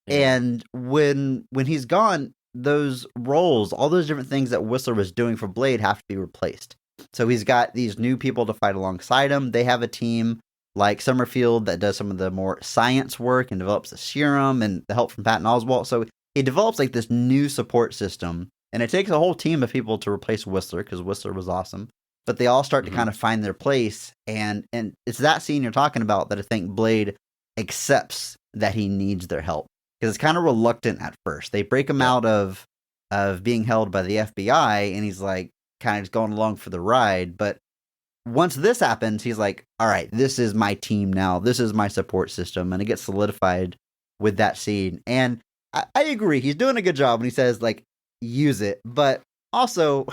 Yeah. And when he's gone, those roles, all those different things that Whistler was doing for Blade have to be replaced. So he's got these new people to fight alongside him. They have a team like Summerfield that does some of the more science work and develops the serum and the help from Patton Oswalt. So he develops like this new support system, and it takes a whole team of people to replace Whistler because Whistler was awesome. But they all start to kind of find their place, and it's that scene you're talking about that I think Blade accepts that he needs their help. Because it's kind of reluctant at first. They break him out of being held by the FBI, and he's like kind of just going along for the ride. But once this happens, he's like, all right, this is my team now. This is my support system. And it gets solidified with that scene. And I agree. He's doing a good job when he says, like, use it. But also,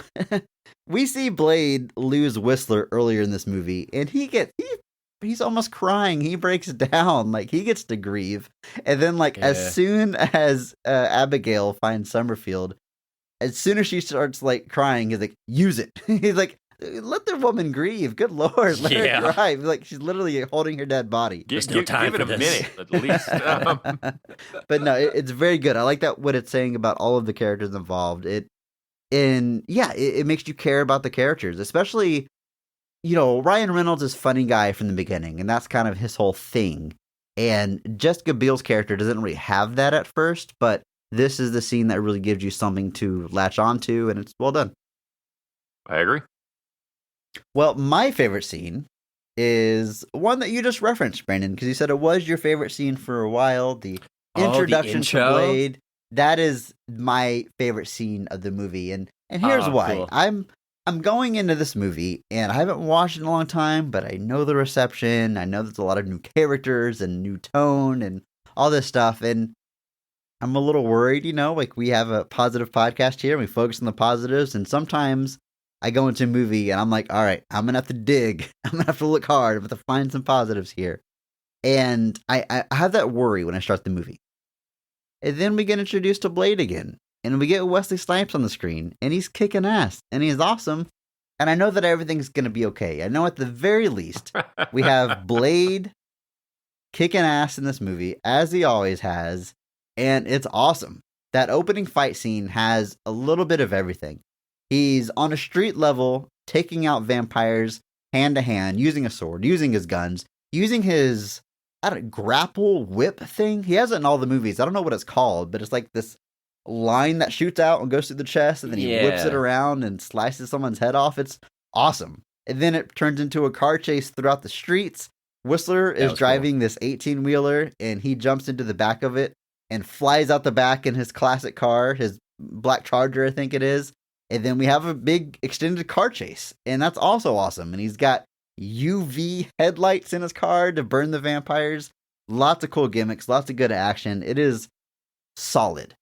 we see Blade lose Whistler earlier in this movie, and he's almost crying. He breaks down. Like, he gets to grieve. And then, like, as soon as Abigail finds Summerfield, as soon as she starts, like, crying, he's like, use it. He's like, let the woman grieve. Good Lord. Let her cry. Like, she's literally holding her dead body. Give it a minute, at least. But no, it's very good. I like that what it's saying about all of the characters involved. It makes you care about the characters, especially, Ryan Reynolds is funny guy from the beginning, and that's kind of his whole thing. And Jessica Biel's character doesn't really have that at first, but this is the scene that really gives you something to latch onto, and it's well done. I agree. Well, my favorite scene is one that you just referenced, Brandon, because you said it was your favorite scene for a while. The introduction to Blade. That is my favorite scene of the movie, and here's why. Cool. I'm going into this movie, and I haven't watched it in a long time, but I know the reception. I know there's a lot of new characters and new tone and all this stuff, and I'm a little worried, like we have a positive podcast here, and we focus on the positives, and sometimes I go into a movie, and I'm like, all right, I'm going to have to dig. I'm going to have to look hard. I'm going to find some positives here. And I have that worry when I start the movie. And then we get introduced to Blade again. And we get Wesley Snipes on the screen. And he's kicking ass. And he's awesome. And I know that everything's going to be okay. I know at the very least, we have Blade kicking ass in this movie, as he always has. And it's awesome. That opening fight scene has a little bit of everything. He's on a street level, taking out vampires hand to hand, using a sword, using his guns, using his grapple whip thing. He has it in all the movies. I don't know what it's called, but it's like this line that shoots out and goes through the chest, and then he whips it around and slices someone's head off. It's awesome. And then it turns into a car chase throughout the streets. Whistler is driving this 18-wheeler, and he jumps into the back of it and flies out the back in his classic car, his black Charger, I think it is. And then we have a big extended car chase, and that's also awesome. And he's got UV headlights in his car to burn the vampires. Lots of cool gimmicks, lots of good action. It is solid.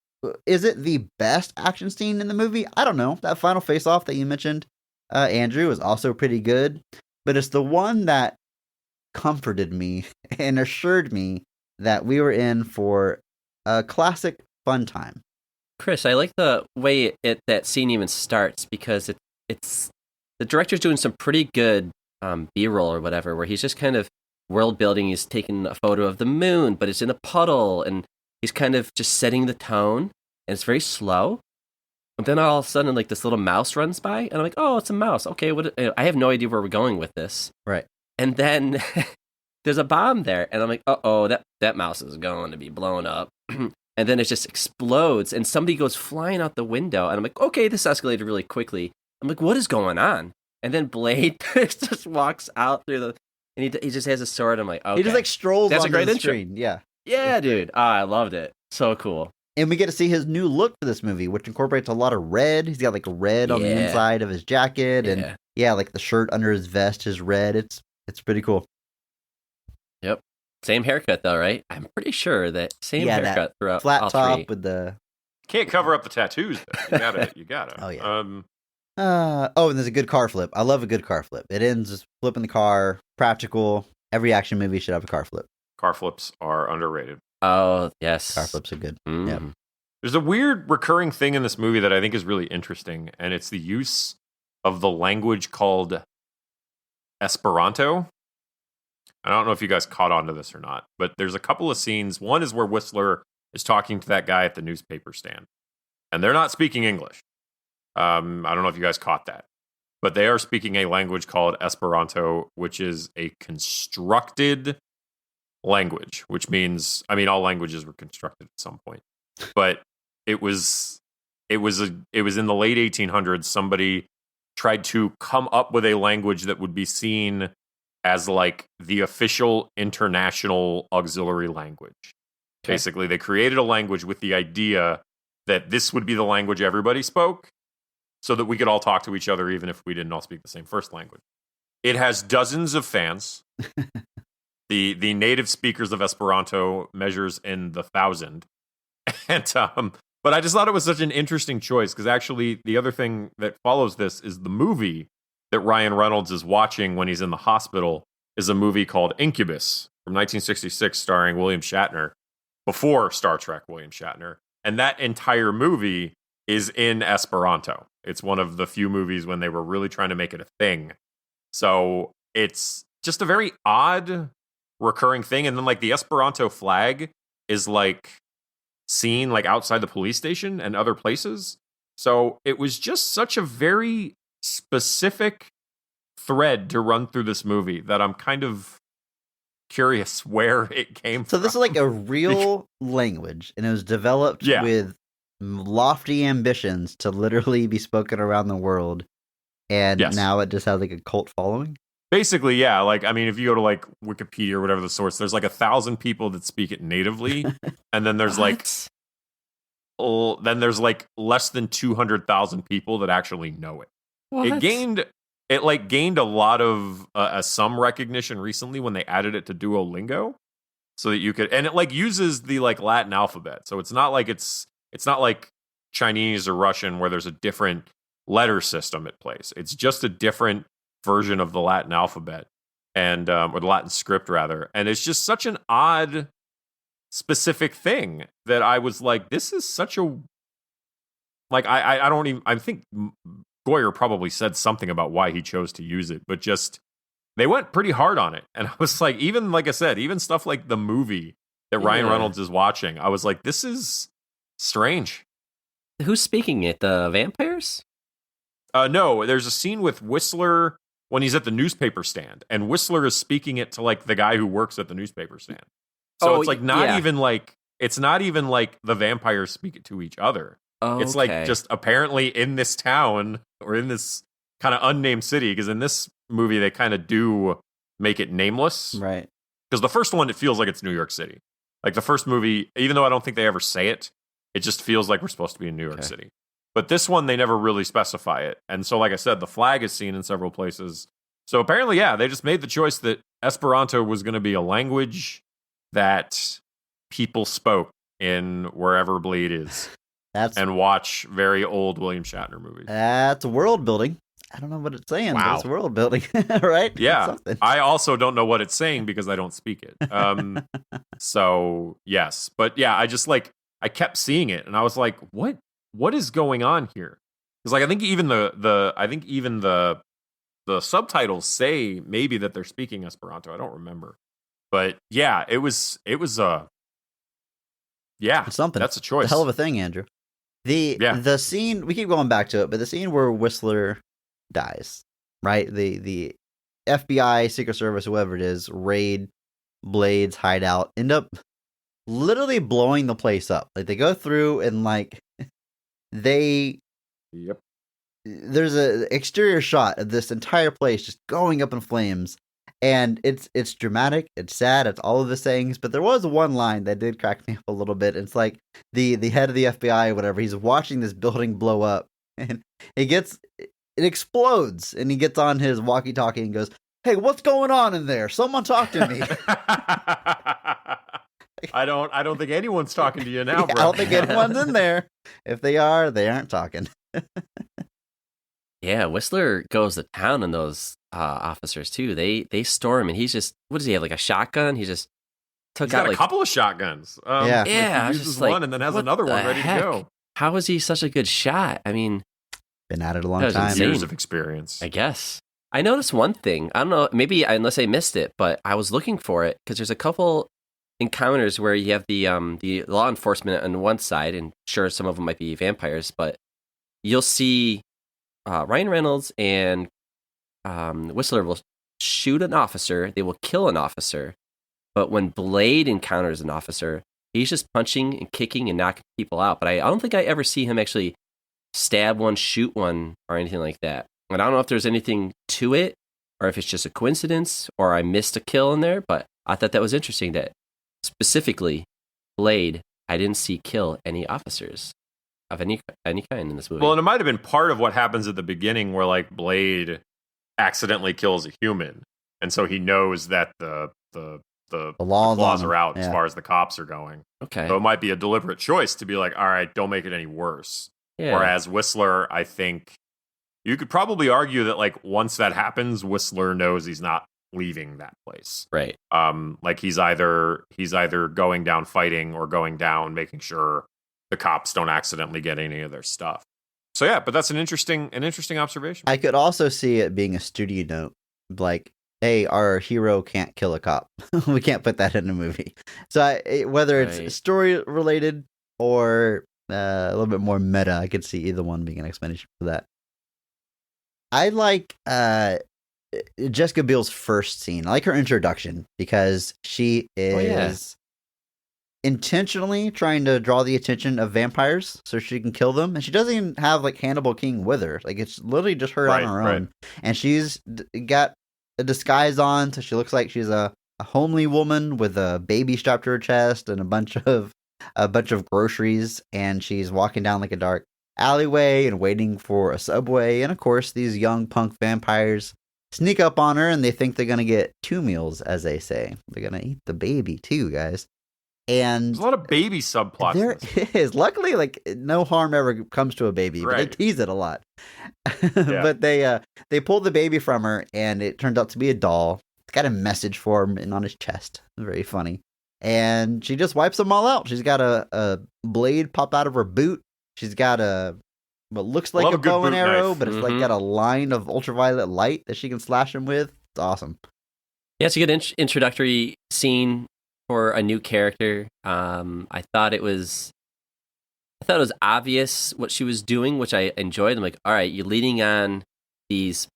Is it the best action scene in the movie? I don't know. That final face-off that you mentioned, Andrew, is also pretty good. But it's the one that comforted me and assured me that we were in for a classic fun time. Chris, I like the way that scene even starts, because it's the director's doing some pretty good B-roll or whatever, where he's just kind of world building. He's taking a photo of the moon, but it's in a puddle, and he's kind of just setting the tone, and it's very slow. And then all of a sudden, like, this little mouse runs by, and I'm like, oh, it's a mouse. Okay, I have no idea where we're going with this. Right. And then there's a bomb there, and I'm like, uh-oh, that mouse is going to be blown up. And then it just explodes, and somebody goes flying out the window, and I'm like, okay, this escalated really quickly. I'm like, what is going on? And then Blade just walks out through and he just has a sword. I'm like, okay. He just like strolls That's onto a great the intro. screen. Yeah. Yeah, dude. I loved it. So cool. And we get to see his new look for this movie, which incorporates a lot of red. He's got like red on the inside of his jacket, and like the shirt under his vest is red. It's pretty cool. Yep. Same haircut though, right? I'm pretty sure that same Yeah, that haircut throughout flat all top three. with the. Can't cover up the tattoos, though. You gotta. Oh, yeah. And there's a good car flip. I love a good car flip. It ends just flipping the car, practical. Every action movie should have a car flip. Car flips are underrated. Oh, yes. Car flips are good. Mm. Yep. There's a weird recurring thing in this movie that I think is really interesting, and it's the use of the language called Esperanto. I don't know if you guys caught on to this or not, but there's a couple of scenes. One is where Whistler is talking to that guy at the newspaper stand, and they're not speaking English. I don't know if you guys caught that, but they are speaking a language called Esperanto, which is a constructed language, which means, I mean, all languages were constructed at some point, but it was in the late 1800s. Somebody tried to come up with a language that would be seen as like the official international auxiliary language. Okay. Basically, they created a language with the idea that this would be the language everybody spoke, so that we could all talk to each other even if we didn't all speak the same first language. It has dozens of fans. The native speakers of Esperanto measures in the 1,000. And but I just thought it was such an interesting choice, because actually the other thing that follows this is the movie that Ryan Reynolds is watching when he's in the hospital is a movie called Incubus from 1966 starring William Shatner, before Star Trek William Shatner. And that entire movie is in Esperanto. It's one of the few movies when they were really trying to make it a thing. So it's just a very odd recurring thing. And then like the Esperanto flag is like seen like outside the police station and other places. So it was just such a very specific thread to run through this movie that I'm kind of curious where it came from. So this is like a real language, and it was developed with lofty ambitions to literally be spoken around the world, and now it just has like a cult following. Basically, yeah. Like, I mean, if you go to like Wikipedia or whatever the source, there's like 1,000 people that speak it natively, and then there's like less than 200,000 people that actually know it. What? It gained a lot of some recognition recently when they added it to Duolingo, so that you could, and it like uses the like Latin alphabet, so it's not like Chinese or Russian where there's a different letter system at place. It's just a different version of the Latin alphabet, and or the Latin script rather, and it's just such an odd specific thing that I was like, this is such a like I don't even, I think Goyer probably said something about why he chose to use it, but just they went pretty hard on it. And I was like, even like I said, even stuff like the movie that Ryan Reynolds is watching, I was like, this is strange. Who's speaking it? The vampires? No, there's a scene with Whistler when he's at the newspaper stand, and Whistler is speaking it to like the guy who works at the newspaper stand. So it's like not even like the vampires speak it to each other. Oh, it's like just apparently in this town or in this kind of unnamed city, because in this movie they kind of do make it nameless. Right. Because the first one, it feels like it's New York City. Like the first movie, even though I don't think they ever say it, it just feels like we're supposed to be in New York City. But this one, they never really specify it. And so, like I said, the flag is seen in several places. So apparently, they just made the choice that Esperanto was going to be a language that people spoke in wherever Blade is. And watch very old William Shatner movies. That's world building. I don't know what it's saying, but it's world building, right? Yeah. I also don't know what it's saying because I don't speak it. So, yes. But yeah, I kept seeing it and I was like, what is going on here? Because like I think even the subtitles say maybe that they're speaking Esperanto. I don't remember. But yeah, it was it's something. That's a choice. It's a hell of a thing, Andrew. The scene, we keep going back to it, but the scene where Whistler dies, right? The FBI, Secret Service, whoever it is, raid Blade's hideout, end up literally blowing the place up. Like they go through and like there's a exterior shot of this entire place just going up in flames. And it's dramatic, it's sad, it's all of the things, but there was one line that did crack me up a little bit. It's like the head of the FBI or whatever, he's watching this building blow up, and it explodes, and he gets on his walkie-talkie and goes, Hey, what's going on in there? Someone talk to me. I don't think anyone's talking to you now, Yeah, bro. I don't think anyone's in there. If they are, they aren't talking. Yeah, Whistler goes to town on those officers too. They storm, and he's just, what does he have, like a shotgun? He just took He's out got like a couple of shotguns. Yeah. Like, Yeah, I he was uses just like, one and then has what another one the ready heck? to go. How is he such a good shot? I mean, Been at it a long That was time. insane. Years of experience. I guess. I noticed one thing. I don't know, maybe unless I missed it, but I was looking for it because there's a couple encounters where you have the law enforcement on one side, and sure, some of them might be vampires, but you'll see Ryan Reynolds and Whistler will shoot an officer. They will kill an officer, but when Blade encounters an officer, he's just punching and kicking and knocking people out. But I don't think I ever see him actually stab one, shoot one, or anything like that. And I don't know if there's anything to it, or if it's just a coincidence, or I missed a kill in there. But I thought that was interesting that specifically Blade, I didn't see kill any officers of any kind in this movie. Well, and it might have been part of what happens at the beginning where like Blade accidentally kills a human. And so he knows that the law's claws on are him. out as Yeah. far as the cops are going. Okay. So it might be a deliberate choice to be like, all right, don't make it any worse. Yeah. Whereas Whistler, I think you could probably argue that like once that happens, Whistler knows he's not leaving that place. Right. Like he's either going down fighting or going down making sure the cops don't accidentally get any of their stuff. So yeah, but that's an interesting observation. I could also see it being a studio note, like, hey, our hero can't kill a cop. We can't put that in a movie. So whether it's Right. story related or a little bit more meta, I could see either one being an explanation for that. I like Jessica Biel's first scene. I like her introduction because she is intentionally trying to draw the attention of vampires so she can kill them, and she doesn't even have like Hannibal King with her. Like it's literally just her on her own, and she's got a disguise on, so she looks like she's a homely woman with a baby strapped to her chest and a bunch of groceries, and she's walking down like a dark alleyway and waiting for a subway, and of course these young punk vampires sneak up on her and they think they're gonna get two meals, as they say. They're gonna eat the baby too, guys. And There's a lot of baby subplots. there is. Luckily, like no harm ever comes to a baby, but they Right. tease it a lot. But they pull the baby from her, and it turns out to be a doll. It's got a message for him and on his chest. Very funny. And she just wipes them all out. She's got a blade pop out of her boot. She's got what looks like Love a a good bow and boot arrow, knife. but it's like got a line of ultraviolet light that she can slash him with. It's awesome. Yeah, it's a good introductory scene for a new character. I thought it was obvious what she was doing, which I enjoyed. I'm like, all right, you're leading on these.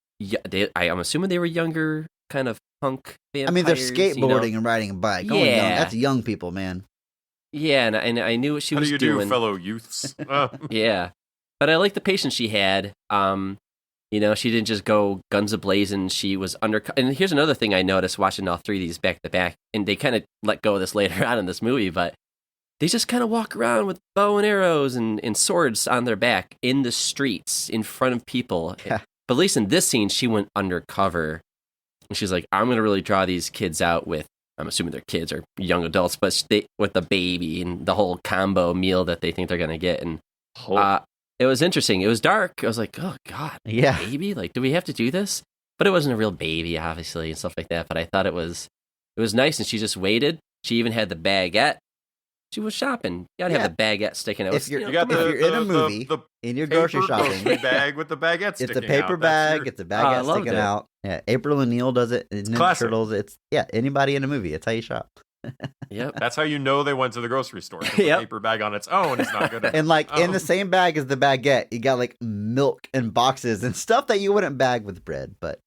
I'm assuming they were younger, kind of punk vampires. I mean, they're skateboarding you know? and riding a bike. Going young. Yeah. That's young people, man. Yeah, and I knew what she How was do you doing. do, fellow youths? Yeah, but I like the patience she had. She didn't just go guns a-blazing. She was And here's another thing I noticed watching all three of these back to back, and they kind of let go of this later on in this movie, but they just kind of walk around with bow and arrows and swords on their back in the streets in front of people. Yeah. But at least in this scene, she went undercover, and she's like, I'm going to really draw these kids out with, I'm assuming they're kids or young adults, but with the baby and the whole combo meal that they think they're going to get. And it was interesting. It was dark. I was like, oh, God, Yeah. baby? Like, do we have to do this? But it wasn't a real baby, obviously, and stuff like that. But I thought it was nice, and she just waited. She even had the baguette. She was shopping. You gotta have the baguette sticking out. If you're, You got if you're in a movie, the in your grocery paper shopping, grocery bag with the baguette sticking it's a out. paper bag. It's a I baguette loved sticking it. out. Yeah, April O'Neil does it. In Ninja classic. Turtles. It's anybody in a movie. It's how you shop. Yep. That's how you know they went to the grocery store. 'Cause Yep. The paper bag on its own is not good enough. And like in Oh. the same bag as the baguette, you got like milk and boxes and stuff that you wouldn't bag with bread. But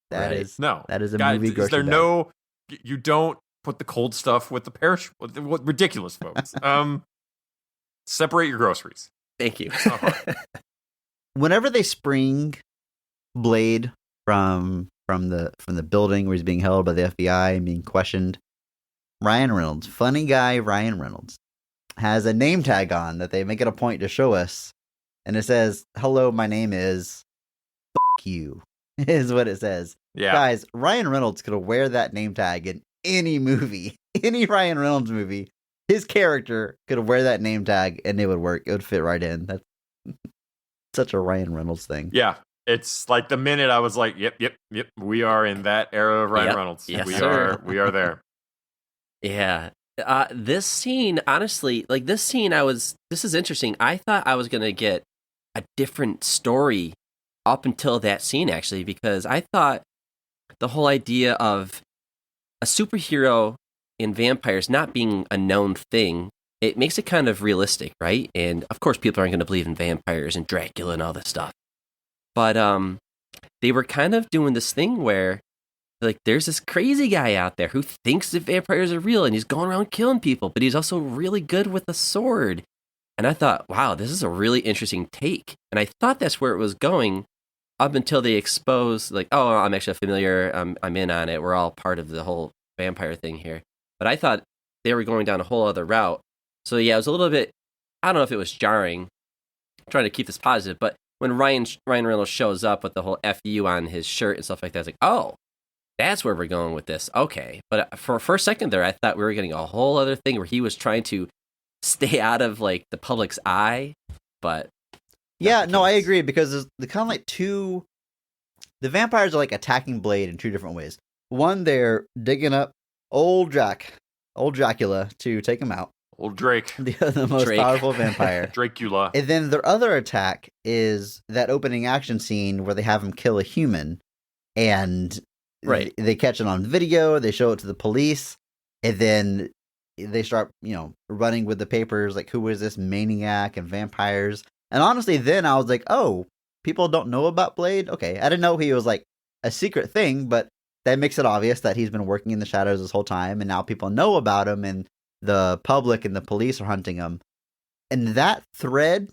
that is Right. No. that is a Guys, movie is grocery there bag. you don't put the cold stuff with the perishable. What ridiculous, folks. Separate your groceries. Thank you. It's not hard. Whenever they spring Blade from the building where he's being held by the FBI and being questioned, Ryan Reynolds, funny guy Ryan Reynolds, has a name tag on that they make it a point to show us, and it says, "Hello, my name is F*** you," is what it says. Yeah. Guys, Ryan Reynolds could wear that name tag in any movie. Any Ryan Reynolds movie. His character could wear that name tag and it would work. It would fit right in. That's such a Ryan Reynolds thing. Yeah. It's like the minute I was like, yep. We are in that era of Ryan Yep. Reynolds. Yes, we sir. are there. Yeah. This scene, honestly, like this is interesting. I thought I was going to get a different story up until that scene, actually, because I thought the whole idea of a superhero and vampires not being a known thing, it makes it kind of realistic, right? And of course, people aren't going to believe in vampires and Dracula and all this stuff. But they were kind of doing this thing where, like, there's this crazy guy out there who thinks that vampires are real and he's going around killing people, but he's also really good with a sword. And I thought, wow, this is a really interesting take. And I thought that's where it was going up until they exposed, like, oh, I'm actually familiar. I'm in on it. We're all part of the whole vampire thing here. But I thought they were going down a whole other route. So yeah, it was a little bit, I don't know if it was jarring, trying to keep this positive, but when Ryan Reynolds shows up with the whole FU on his shirt and stuff like that, it's like, oh, that's where we're going with this. Okay. But for a second there, I thought we were getting a whole other thing where he was trying to stay out of, like, the public's eye. But yeah, no, I agree, because there's the kind of like two. The vampires are like attacking Blade in two different ways. One, they're digging up old Dracula to take him out. Old Drake. The most Drake. powerful vampire. Dracula. And then their other attack is that opening action scene where they have him kill a human, and Right. they catch it on video. They show it to the police, and then they start, running with the papers like, who is this maniac and vampires? And honestly, then I was like, oh, people don't know about Blade? Okay, I didn't know he was like a secret thing, but that makes it obvious that he's been working in the shadows this whole time, and now people know about him, and the public and the police are hunting him. And that thread,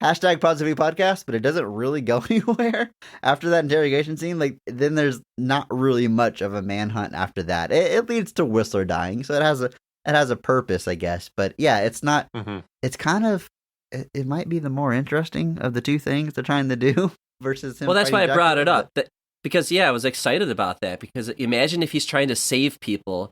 hashtag Positivity Podcast, but it doesn't really go anywhere after that interrogation scene. Like, then there's not really much of a manhunt after that. It leads to Whistler dying, so it has a purpose, I guess. But yeah, it's not. Mm-hmm. It's kind of. It might be the more interesting of the two things they're trying to do versus him. Well, that's why I fighting brought it Dracula, up. Because, yeah, I was excited about that. Because imagine if he's trying to save people,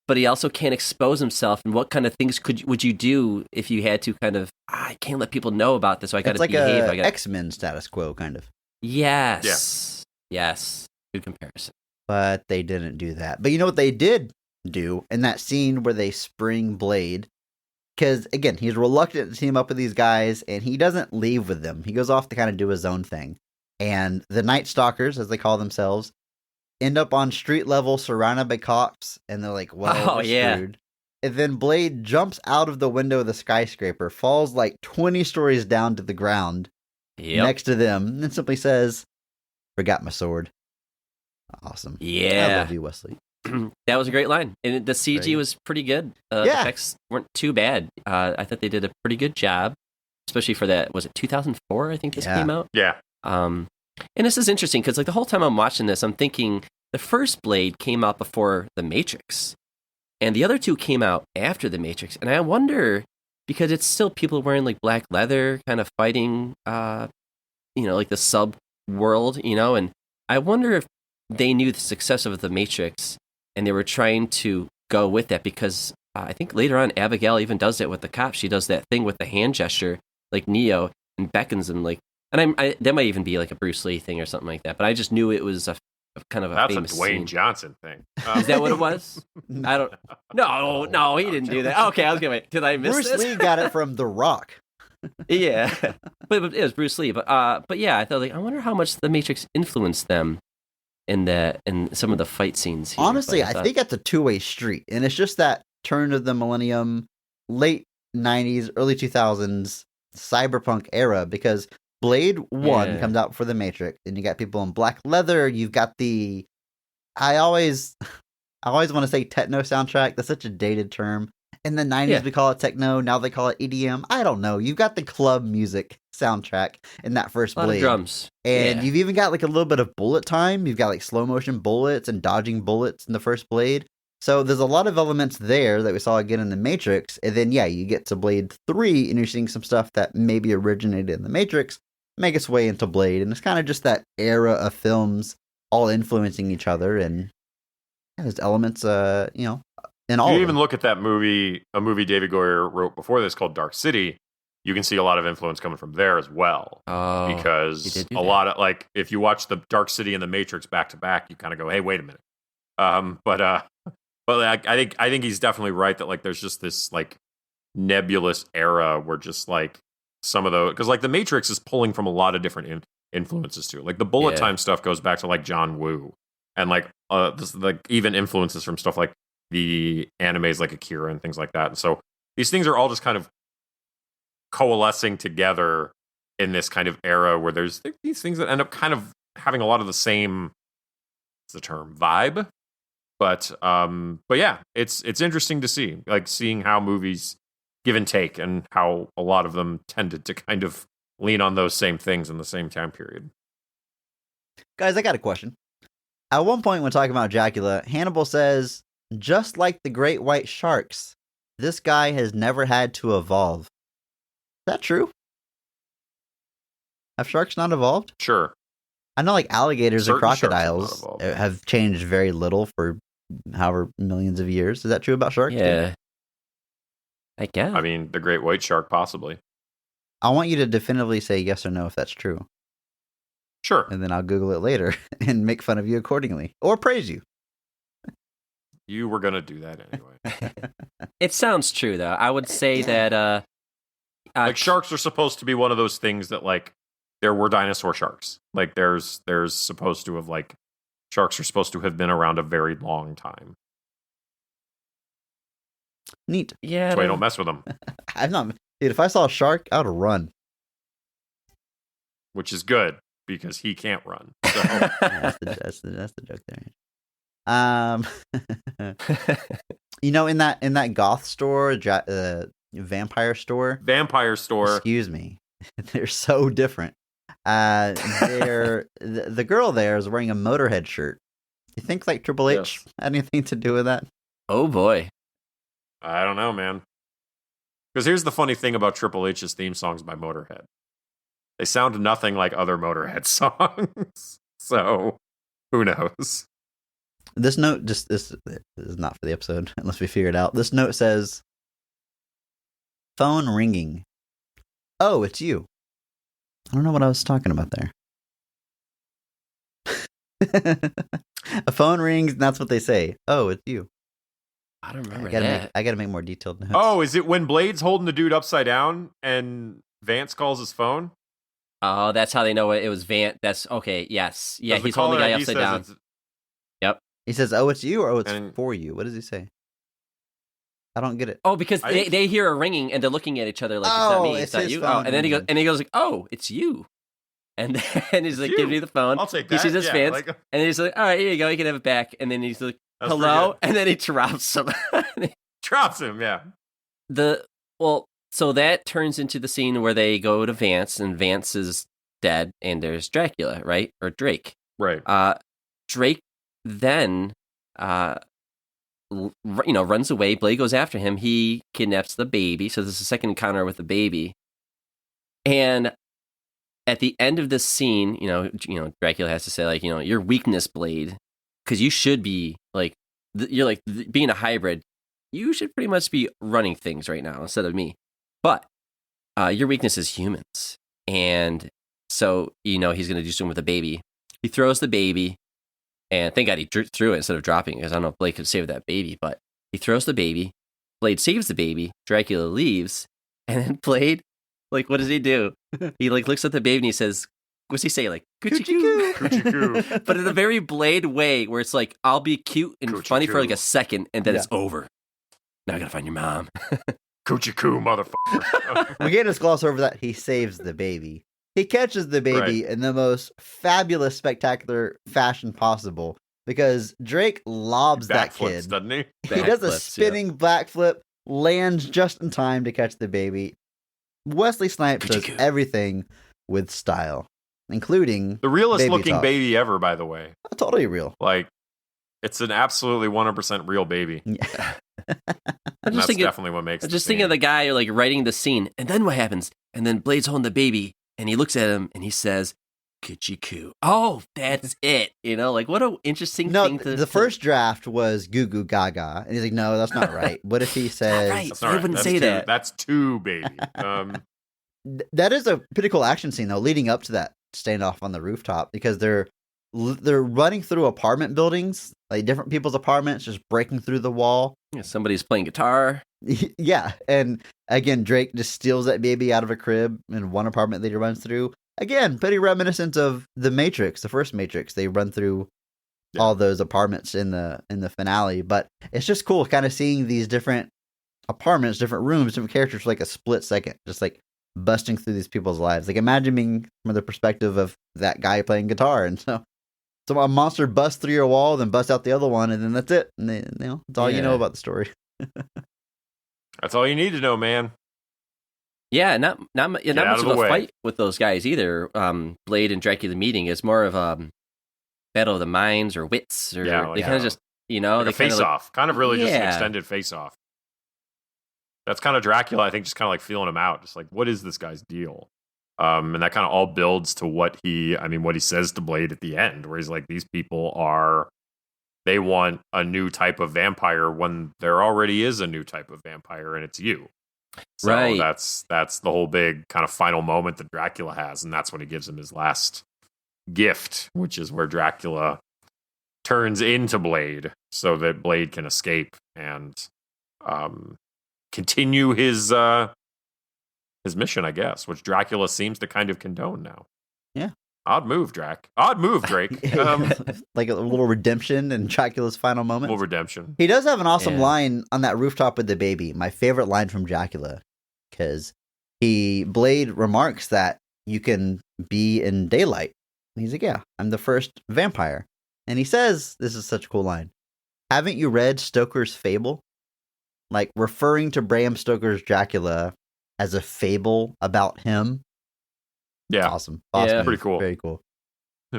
but he also can't expose himself. And what kind of things would you do if you had to kind of, I can't let people know about this, so I got to It's like behave. a X-Men status quo, kind of. Yes. Yeah. Yes. Good comparison. But they didn't do that. But you know what they did do in that scene where they spring Blade? Because, again, he's reluctant to team up with these guys, and he doesn't leave with them. He goes off to kind of do his own thing. And the Night Stalkers, as they call themselves, end up on street level surrounded by cops, and they're like, well, we're screwed. And then Blade jumps out of the window of the skyscraper, falls like 20 stories down to the ground next to them, and then simply says, forgot my sword. Awesome. Yeah. I love you, Wesley. That was a great line. And the CG was pretty good. The effects weren't too bad. I thought they did a pretty good job, especially for that. Was it 2004? I think this came out. Yeah. And this is interesting because, like, the whole time I'm watching this, I'm thinking the first Blade came out before The Matrix, and the other two came out after The Matrix. And I wonder, because it's still people wearing like black leather, kind of fighting, like the sub world, and I wonder if they knew the success of The Matrix and they were trying to go with that, because I think later on Abigail even does that with the cops. She does that thing with the hand gesture, like Neo, and beckons them, like. And that might even be like a Bruce Lee thing or something like that. But I just knew it was a kind of a That's famous a Dwayne scene. Johnson thing. Is that what it was? I don't. No, he didn't do that. Okay, I was gonna wait. Did I miss Bruce this? Lee got it from The Rock. Yeah, but it was Bruce Lee. But yeah, I thought, like, I wonder how much The Matrix influenced them in some of the fight scenes here. Honestly, But I think it's a two-way street, and it's just that turn of the millennium, late 90s, early 2000s cyberpunk era, because Blade 1 comes out for The Matrix, and you got people in black leather. You've got the... I always want to say techno soundtrack. That's such a dated term. In the 90s, we call it techno. Now they call it EDM. I don't know. You've got the club music soundtrack in that first Blade. A lot of drums. And you've even got like a little bit of bullet time. You've got like slow motion bullets and dodging bullets in the first Blade. So there's a lot of elements there that we saw again in The Matrix. And then, you get to Blade 3 and you're seeing some stuff that maybe originated in The Matrix, make its way into Blade, and it's kind of just that era of films all influencing each other, and there's elements, in all. You of even them. look at a movie David Goyer wrote before this called Dark City. You can see a lot of influence coming from there as well. Oh, he Because did do a that. lot of, like, if you watch the Dark City and the Matrix back to back, you kind of go, hey, wait a minute. But I think he's definitely right that, like, there's just this, like, nebulous era where just, like, some of those, because, like, the Matrix is pulling from a lot of different influences too. Like the bullet time stuff goes back to, like, John Woo, and like even influences from stuff like the animes like Akira and things like that. And so these things are all just kind of coalescing together in this kind of era where there's these things that end up kind of having a lot of the same, what's the term, vibe. But yeah, it's interesting to see, like, seeing how movies give and take and how a lot of them tended to kind of lean on those same things in the same time period. Guys, I got a question. At one point when talking about Dracula, Hannibal says, just like the great white sharks, this guy has never had to evolve. Is that true? Have sharks not evolved? Sure. I know, like, alligators and Certain sharks have not crocodiles evolved. have changed very little for however millions of years. Is that true about sharks? Yeah. I guess. I mean, the great white shark, possibly. I want you to definitively say yes or no if that's true. Sure. And then I'll Google it later and make fun of you accordingly. Or praise you. You were going to do that anyway. It sounds true, though. I would say that Like, sharks are supposed to be one of those things that, like, there were dinosaur sharks. Like, there's supposed to have, like, sharks are supposed to have been around a very long time. Neat. yeah, That's why you don't mess with them, I'm not. Dude, if I saw a shark, I would run. which is good because he can't run. So, Yeah, that's the joke there. In that goth store, vampire store. Vampire Store. Excuse me, they're so different. The girl there is wearing a Motorhead shirt. You think like Triple H Yes. had anything to do with that? oh boy. I don't know, man. Because here's the funny thing about Triple H's theme songs by Motorhead. They sound nothing like other Motorhead songs. So, who knows? This note this is not for the episode unless we figure it out. This note says, "Phone ringing. Oh, it's you." I don't know what I was talking about there. A phone rings, and that's what they say. Oh, it's you. I don't remember I gotta make more detailed notes. Oh, is it when Blade's holding the dude upside down and Vance calls his phone? Oh, that's how they know it was Vant. That's okay. Yes. Yeah, 'Cause the he's holding the caller guy ID upside says down. it's- He says, "Oh, it's you," or "Oh, it's And- for you." What does he say? I don't get it. Oh, because I- they hear a ringing and they're looking at each other like, it's Oh, not me, it's it's not his you. phone Oh, and then ringing. he goes like, oh, it's you. And then he's like, you. give me the phone. I'll take He that. sees his Yeah, fans, like- and then he's like, all right, here you go, you can have it back. And then he's like, That's pretty hello, good. and then he drops him. Drops him, yeah. So that turns into the scene where they go to Vance, and Vance is dead, and there's Dracula, right? Or Drake. Right. Drake then, runs away. Blade goes after him. He kidnaps the baby. So this is a second encounter with the baby. And at the end of this scene, Dracula has to say, like, your weakness, Blade, because you should be like, you're like being a hybrid. You should pretty much be running things right now instead of me. But your weakness is humans. And so, he's going to do something with the baby. He throws the baby. And thank God he threw it instead of dropping it, because I don't know if Blade could save that baby. But he throws the baby. Blade saves the baby. Dracula leaves. And then Blade, like, what does he do? He, like, looks at the baby and he says, what's he say? Like, coochie-coo. Coochie-coo. But in a very Blade way, where it's like, I'll be cute and funny for like a second, and then Yeah. it's over. Now I gotta find your mom. Coochie-coo, motherfucker. We can't just gloss over that. He saves the baby. He catches the baby in the most fabulous, spectacular fashion possible, because Drake lobs that Backflips, kid. doesn't he? He does a Backflips, yeah. spinning backflip, lands just in time to catch the baby. Wesley Snipes does Coochie-coo. everything with style, including The realest Baby looking talk. baby ever, by the way. totally real. Like, it's an absolutely 100% real baby. I'm And just that's thinking, definitely what makes I'm the just thinking of the guy like writing the scene, and then what happens? And then Blade's holding the baby, and he looks at him and he says, Kuchiku. Oh, that's it. You know, like what an interesting No, thing to the first draft was Goo Goo Gaga, and he's like, "No, that's not right." What if he says? right. That's not I right. wouldn't That's say two, that. That's two, baby. That is a pretty cool action scene though, leading up to that standoff on the rooftop, because they're running through apartment buildings, like different people's apartments, just breaking through the wall. Yeah, somebody's playing guitar. Yeah, and again, Drake just steals that baby out of a crib in one apartment that he runs through. Again, pretty reminiscent of the Matrix, the first Matrix. They run through all those apartments in the finale, but it's just cool kind of seeing these different apartments, different rooms, different characters for like a split second, just like busting through these people's lives. Like imagine being from the perspective of that guy playing guitar, and so a monster busts through your wall, then busts out the other one, and then that's it. And that's all you know about the story. That's all you need to know, man. Yeah, not much out of of the a way. fight with those guys either. Blade and Dracula meeting is more of a battle of the minds or wits, or Yeah, they kind of just, you know, Like they a face-off. Kind of really just an Yeah. extended face-off. That's kind of Dracula, I think, just kind of like feeling him out. Just like, what is this guy's deal? And that kind of all builds to what he says to Blade at the end, where he's like, these people they want a new type of vampire when there already is a new type of vampire, and it's you. So Right. that's the whole big kind of final moment that Dracula has, and that's when he gives him his last gift, which is where Dracula turns into Blade so that Blade can escape and continue his mission, I guess, which Dracula seems to kind of condone now. Yeah. Odd move, Drake. Like a little redemption in Dracula's final moment. Little redemption. He does have an awesome Yeah. line on that rooftop with the baby. My favorite line from Dracula, because Blade remarks that you can be in daylight. And he's like, "Yeah, I'm the first vampire." And he says, "This is such a cool line. Haven't you read Stoker's Fable?" Like referring to Bram Stoker's Dracula as a fable about him. Yeah. Awesome. Yeah. Move. Pretty cool. Very cool.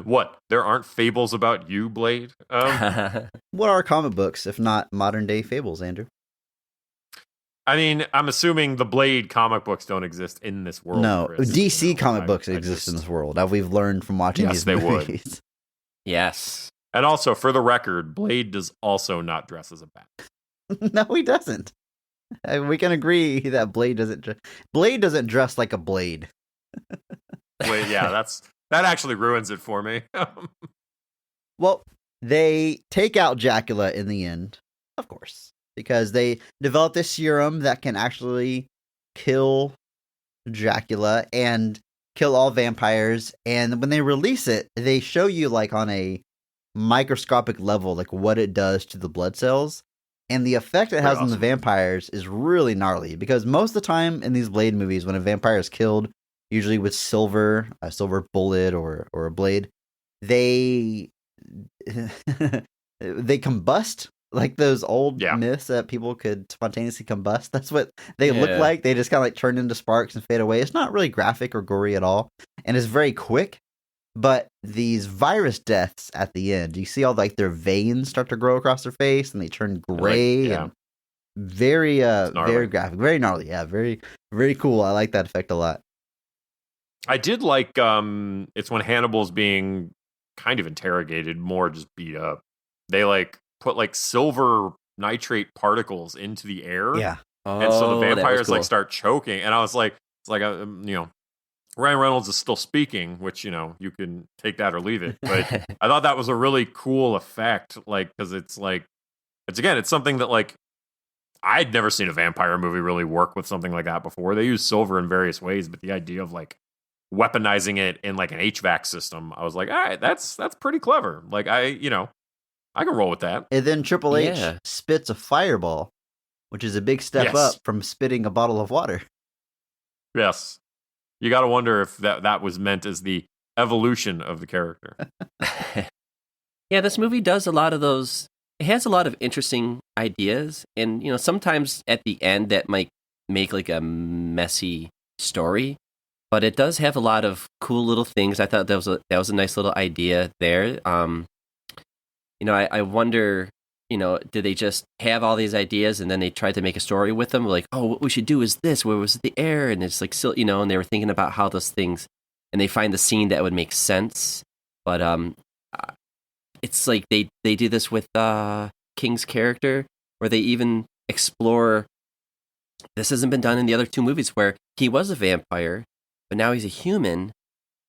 What? There aren't fables about you, Blade? What are comic books if not modern day fables, Andrew? I mean, I'm assuming the Blade comic books don't exist in this world. No, Chris. DC You know, comic I- books I exist in just- this world. That we've learned from watching Yes, these they would. movies. Yes. And also, for the record, Blade does also not dress as a bat. No, he doesn't. We can agree that Blade doesn't dress like a blade. Blade, yeah, that actually ruins it for me. Well, they take out Dracula in the end, of course, because they develop this serum that can actually kill Dracula and kill all vampires. And when they release it, they show you like on a microscopic level, like what it does to the blood cells. And the effect it has on the awesome. vampires is really gnarly, because most of the time in these Blade movies, when a vampire is killed, usually with a silver bullet or a blade, they they combust, like those old myths that people could spontaneously combust. That's what they look Yeah. like. They just kind of like turn into sparks and fade away. It's not really graphic or gory at all, and it's very quick. But these virus deaths at the end, you see all like their veins start to grow across their face, and they turn gray and very very graphic, very gnarly. Yeah, very very cool. I like that effect a lot. I did like it's when Hannibal's being kind of interrogated, more just beat up. They like put like silver nitrate particles into the air. Yeah. And so the that was vampires cool. like start choking, and I was like, it's like Ryan Reynolds is still speaking, which you can take that or leave it. But I thought that was a really cool effect, like because it's something that like I'd never seen a vampire movie really work with something like that before. They use silver in various ways, but the idea of like weaponizing it in like an HVAC system, I was like, all right, that's pretty clever. Like I can roll with that. And then Triple H Yeah. spits a fireball, which is a big step Yes. up from spitting a bottle of water. Yes. You got to wonder if that was meant as the evolution of the character. Yeah, this movie does a lot of those. It has a lot of interesting ideas, and sometimes at the end that might make like a messy story, but it does have a lot of cool little things. I thought that was a nice little idea there. I wonder, did they just have all these ideas and then they tried to make a story with them? Like, oh, what we should do is this. Where was the air? And it's like, and they were thinking about how those things and they find the scene that would make sense. But it's like they do this with King's character, where they even explore. This hasn't been done in the other two movies, where he was a vampire, but now he's a human,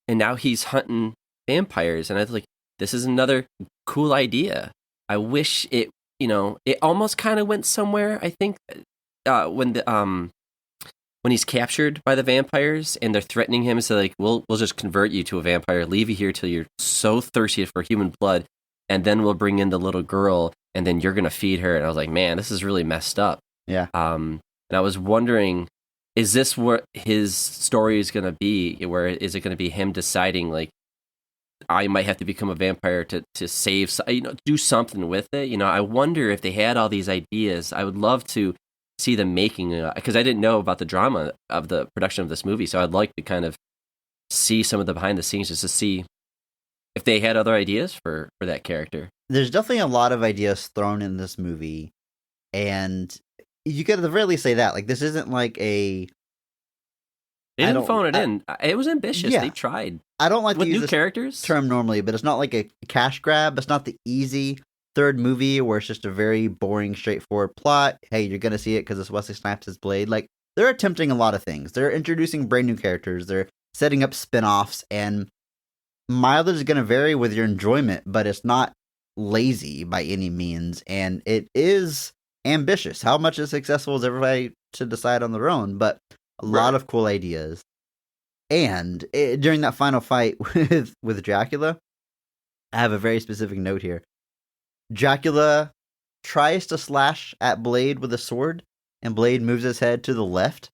and now he's hunting vampires. And I was like, this is another cool idea. I wish it, it almost kind of went somewhere. I think when he's captured by the vampires and they're threatening him, so like, we'll just convert you to a vampire, leave you here till you're so thirsty for human blood, and then we'll bring in the little girl, and then you're gonna feed her. And I was like, man, this is really messed up. Yeah. And I was wondering, is this what his story is gonna be? Where is it gonna be him deciding, like, I might have to become a vampire to save, do something with it? I wonder if they had all these ideas. I would love to see them making, because I didn't know about the drama of the production of this movie, so I'd like to kind of see some of the behind the scenes just to see if they had other ideas for that character. There's definitely a lot of ideas thrown in this movie, and you could at the very least say that, like, this isn't like a... They didn't phone it in. It was ambitious. Yeah. They tried. I don't like with to use new this characters term normally, but it's not like a cash grab. It's not the easy third movie where it's just a very boring, straightforward plot. Hey, you're going to see it because it's Wesley Snipes' Blade. Like, they're attempting a lot of things. They're introducing brand new characters. They're setting up spin-offs, and mileage is going to vary with your enjoyment, but it's not lazy by any means, and it is ambitious. How much is successful is everybody to decide on their own, but a lot of cool ideas. And during that final fight with Dracula, I have a very specific note here. Dracula tries to slash at Blade with a sword, and Blade moves his head to the left,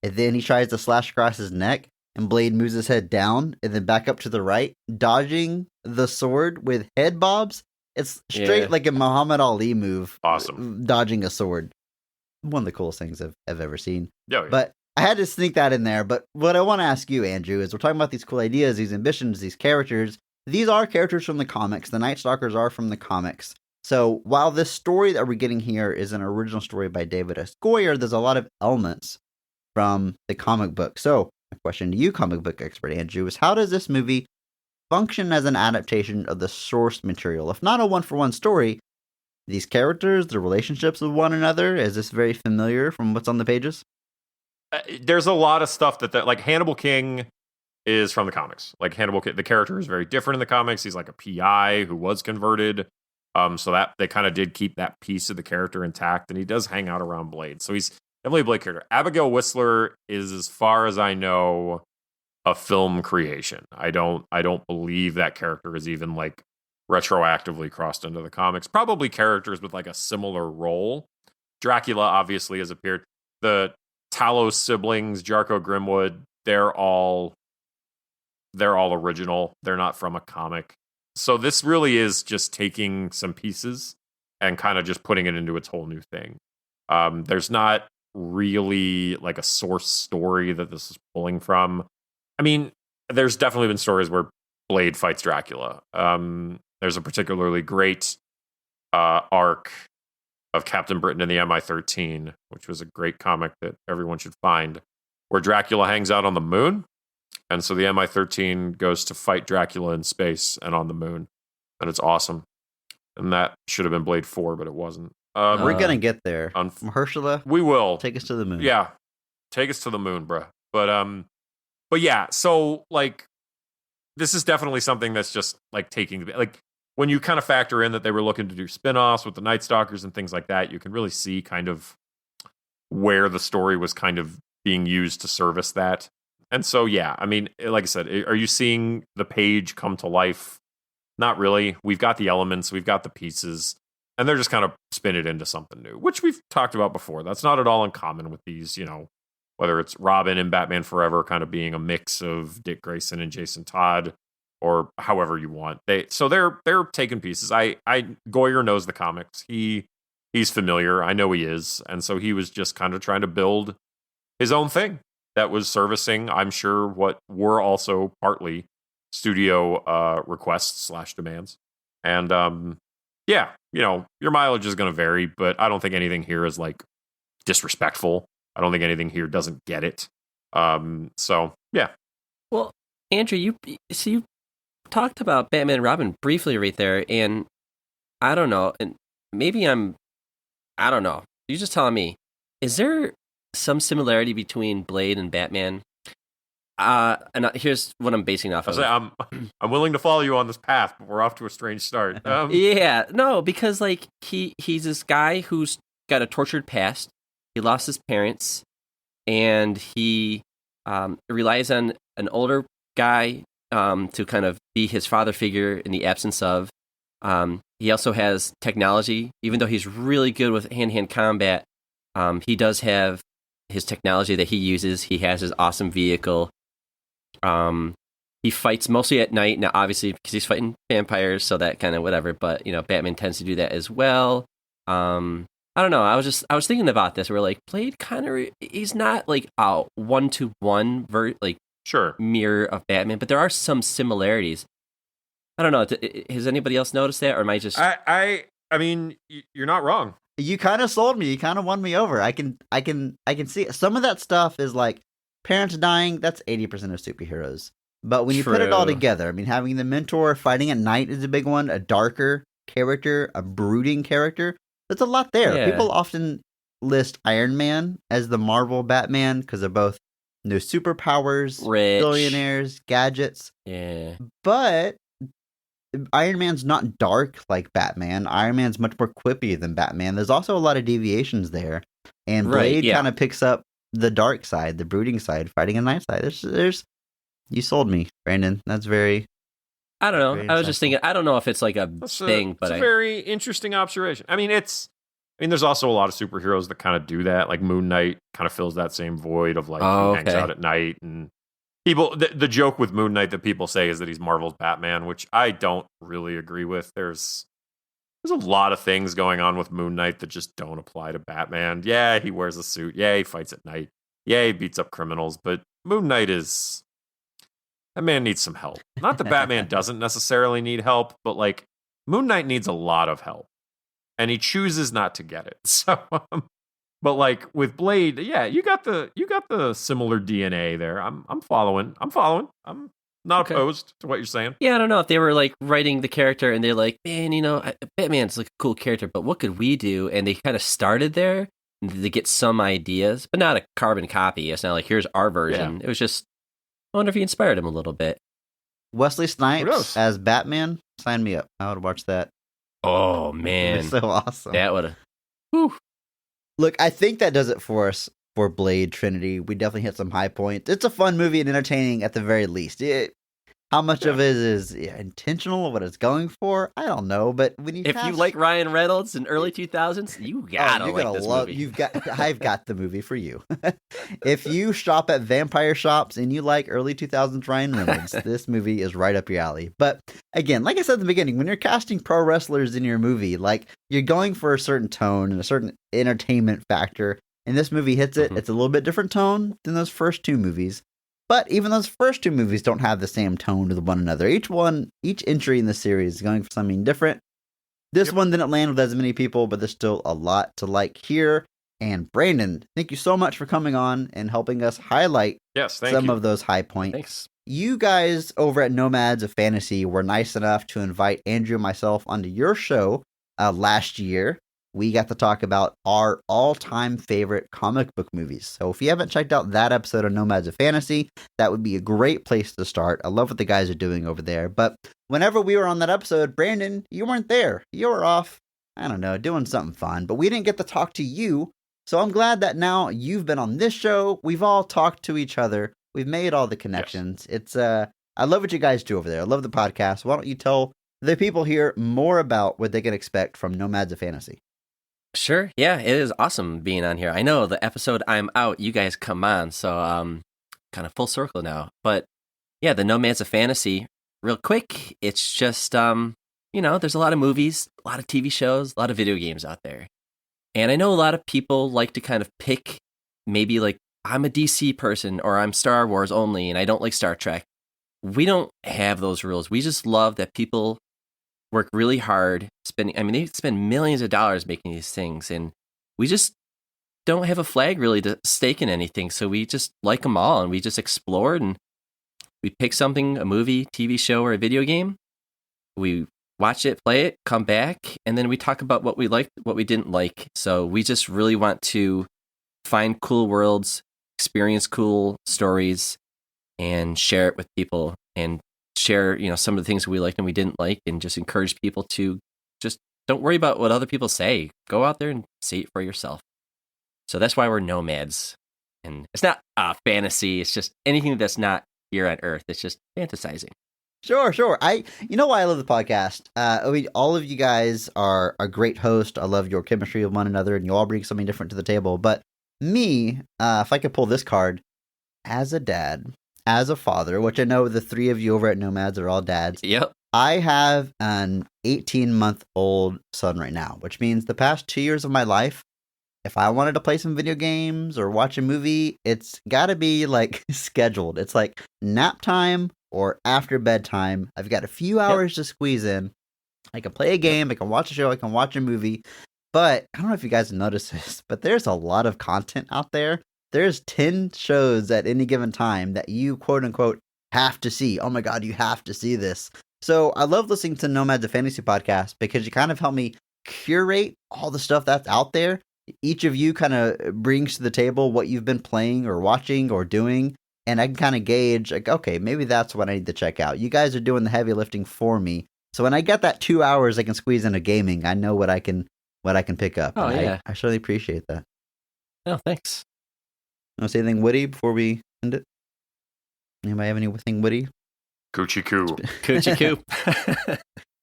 and then he tries to slash across his neck, and Blade moves his head down, and then back up to the right, dodging the sword with head bobs. It's straight like a Muhammad Ali move. Awesome. Dodging a sword. One of the coolest things I've ever seen. Yeah. But I had to sneak that in there. But what I want to ask you, Andrew, is we're talking about these cool ideas, these ambitions, these characters. These are characters from the comics. The Night Stalkers are from the comics. So while this story that we're getting here is an original story by David S. Goyer, there's a lot of elements from the comic book. So my question to you, comic book expert Andrew, is how does this movie function as an adaptation of the source material? If not a one-for-one story, these characters, the relationships with one another, is this very familiar from what's on the pages? There's a lot of stuff that like Hannibal King is from the comics. Like Hannibal King, the character is very different in the comics. He's like a PI who was converted. So that they kind of did keep that piece of the character intact, and he does hang out around Blade. So he's definitely a Blade character. Abigail Whistler is, as far as I know, a film creation. I don't believe that character is even like retroactively crossed into the comics. Probably characters with like a similar role. Dracula obviously has appeared. The Talos siblings, Jarko Grimwood, they're all original. They're not from a comic. So this really is just taking some pieces and kind of just putting it into its whole new thing. There's not really like a source story that this is pulling from. I mean, there's definitely been stories where Blade fights Dracula. There's a particularly great arc of Captain Britain and the MI-13, which was a great comic that everyone should find, where Dracula hangs out on the moon. And so the MI-13 goes to fight Dracula in space and on the moon. And it's awesome. And that should have been Blade 4, but it wasn't. We're going to get there. Mahershala, we will. Take us to the moon. Yeah. Take us to the moon, bruh. But yeah, so like, this is definitely something that's just like taking, like, when you kind of factor in that they were looking to do spin-offs with the Night Stalkers and things like that, you can really see kind of where the story was kind of being used to service that. And so, yeah, I mean, like I said, are you seeing the page come to life? Not really. We've got the elements, we've got the pieces, and they're just kind of spin it into something new, which we've talked about before. That's not at all uncommon with these, whether it's Robin and Batman Forever kind of being a mix of Dick Grayson and Jason Todd, or however you want. They're taking pieces. Goyer knows the comics. He's familiar. I know he is. And so he was just kind of trying to build his own thing that was servicing, I'm sure, what were also partly studio requests / demands. And yeah, your mileage is going to vary, but I don't think anything here is like disrespectful. I don't think anything here doesn't get it. So yeah. Well, Andrew, you talked about Batman and Robin briefly right there, and I don't know, and maybe I don't know. You're just telling me. Is there some similarity between Blade and Batman? Here's what I'm basing off of. I'm willing to follow you on this path, but we're off to a strange start. Yeah, no, because like he's this guy who's got a tortured past. He lost his parents, and he relies on an older guy to kind of be his father figure in the absence of. He also has technology, even though he's really good with hand-to-hand combat. He does have his technology that he uses. He has his awesome vehicle. He fights mostly at night. Now, obviously, because he's fighting vampires, so that kind of whatever. But Batman tends to do that as well. I don't know. I was thinking about this. Where like Blade he's not like a 1-to-1 Sure mirror of Batman, but there are some similarities. I don't know. Has anybody else noticed that, or am I just? I mean, you're not wrong. You kind of sold me. You kind of won me over. I can see it. Some of that stuff is like parents dying. That's 80% of superheroes. But when you put it all together, I mean, having the mentor fighting at night is a big one. A darker character, a brooding character. That's a lot there. Yeah. People often list Iron Man as the Marvel Batman because they're both no superpowers, rich, billionaires, gadgets. Yeah. But Iron Man's not dark like Batman. Iron Man's much more quippy than Batman. There's also a lot of deviations there. And Blade kind of picks up the dark side, the brooding side, fighting a night side. There's you sold me, Brandon. That's very I don't know. I was just thinking, I don't know if it's like it's a very interesting observation. I mean, there's also a lot of superheroes that kind of do that. Like Moon Knight kind of fills that same void of like he hangs out at night, and people. The joke with Moon Knight that people say is that he's Marvel's Batman, which I don't really agree with. There's a lot of things going on with Moon Knight that just don't apply to Batman. Yeah, he wears a suit. Yeah, he fights at night. Yeah, he beats up criminals. But Moon Knight that man needs some help. Not that Batman doesn't necessarily need help, but like Moon Knight needs a lot of help, and he chooses not to get it. So, but like with Blade, yeah, you got the similar DNA there. I'm following. I'm not opposed to what you're saying. Yeah, I don't know if they were like writing the character and they're like, man, Batman's like a cool character, but what could we do? And they kind of started there to get some ideas, but not a carbon copy. It's not like here's our version. Yeah. It was just. I wonder if he inspired him a little bit. Wesley Snipes as Batman. Sign me up. I would watch that. Oh, man. So awesome. That would have... Look, I think that does it for us for Blade Trinity. We definitely hit some high points. It's a fun movie and entertaining at the very least. How much of it is intentional, what it's going for? I don't know, but when you you like Ryan Reynolds in early 2000s, you gotta like this movie. I've got the movie for you. If you shop at vampire shops and you like early 2000s Ryan Reynolds, this movie is right up your alley. But again, like I said at the beginning, when you're casting pro wrestlers in your movie, like you're going for a certain tone and a certain entertainment factor, and this movie hits it. It's a little bit different tone than those first two movies. But even those first two movies don't have the same tone with one another. Each entry in the series is going for something different. This one didn't land with as many people, but there's still a lot to like here. And Brandon, thank you so much for coming on and helping us highlight some of those high points. Thanks. You guys over at Nomads of Fantasy were nice enough to invite Andrew and myself onto your show last year. We got to talk about our all-time favorite comic book movies. So if you haven't checked out that episode of Nomads of Fantasy, that would be a great place to start. I love what the guys are doing over there. But whenever we were on that episode, Brandon, you weren't there. You were off, I don't know, doing something fun. But we didn't get to talk to you. So I'm glad that now you've been on this show. We've all talked to each other. We've made all the connections. Yes. I love what you guys do over there. I love the podcast. Why don't you tell the people here more about what they can expect from Nomads of Fantasy? Sure. Yeah, it is awesome being on here. I know the episode I'm out, you guys come on, so kind of full circle now. But yeah, the Nomads of Fantasy, real quick, it's just, there's a lot of movies, a lot of TV shows, a lot of video games out there. And I know a lot of people like to kind of pick maybe like, I'm a DC person or I'm Star Wars only and I don't like Star Trek. We don't have those rules. We just love that people work really hard, they spend millions of dollars making these things, and we just don't have a flag really to stake in anything, so we just like them all, and we just explored, and We pick something, a movie, TV show, or a video game. We watch it, play it, come back, and then we talk about what we liked, what we didn't like. So we just really want to find cool worlds, experience cool stories, and share it with people, and share, some of the things we liked and we didn't like, and just encourage people to just don't worry about what other people say. Go out there and see it for yourself. So that's why we're Nomads. And it's not fantasy. It's just anything that's not here on Earth. It's just fantasizing. Sure. You know why I love the podcast? All of you guys are a great host. I love your chemistry with one another, and you all bring something different to the table. But me, if I could pull this card, as a dad, as a father, which I know the three of you over at Nomads are all dads. Yep. I have an 18-month-old son right now, which means the past 2 years of my life, if I wanted to play some video games or watch a movie, it's got to be like scheduled. It's like nap time or after bedtime. I've got a few hours to squeeze in. I can play a game, I can watch a show, I can watch a movie. But I don't know if you guys have noticed this, but there's a lot of content out there. There's 10 shows at any given time that you quote unquote have to see. Oh my God, you have to see this. So I love listening to Nomads, the Fantasy Podcast, because you kind of help me curate all the stuff that's out there. Each of you kind of brings to the table what you've been playing or watching or doing, and I can kind of gauge, like, okay, maybe that's what I need to check out. You guys are doing the heavy lifting for me, so when I get that 2 hours I can squeeze into gaming, I know what I can pick up. Oh, yeah. I certainly appreciate that. Oh, thanks. You want to say anything witty before we end it? Anybody have anything witty? Coochie coo. Coochie coo.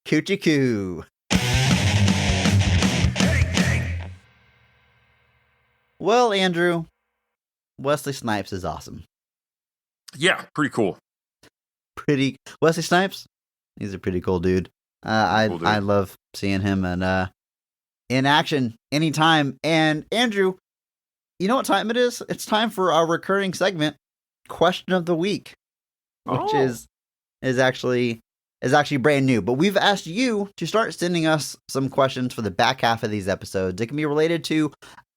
Coochie coo. Well, Andrew, Wesley Snipes is awesome. Yeah, pretty cool. Wesley Snipes, he's a pretty cool dude. Cool dude. I love seeing him in action anytime. And Andrew, you know what time it is? It's time for our recurring segment, Question of the Week, which is actually brand new. But we've asked you to start sending us some questions for the back half of these episodes. It can be related to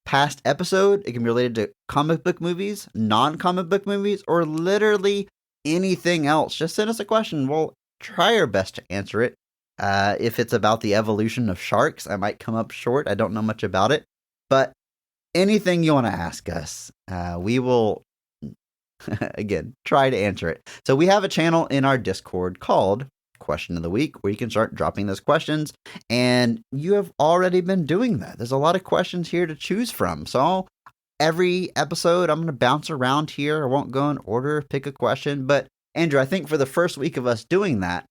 past episode, it can be related to comic book movies, non-comic book movies, or literally anything else. Just send us a question. We'll try our best to answer it. If it's about the evolution of sharks, I might come up short. I don't know much about it. But anything you want to ask us, we will, again, try to answer it. So we have a channel in our Discord called Question of the Week where you can start dropping those questions, and you have already been doing that. There's a lot of questions here to choose from. So every episode, I'm going to bounce around here. I won't go in order, pick a question. But Andrew, I think for the first week of us doing that,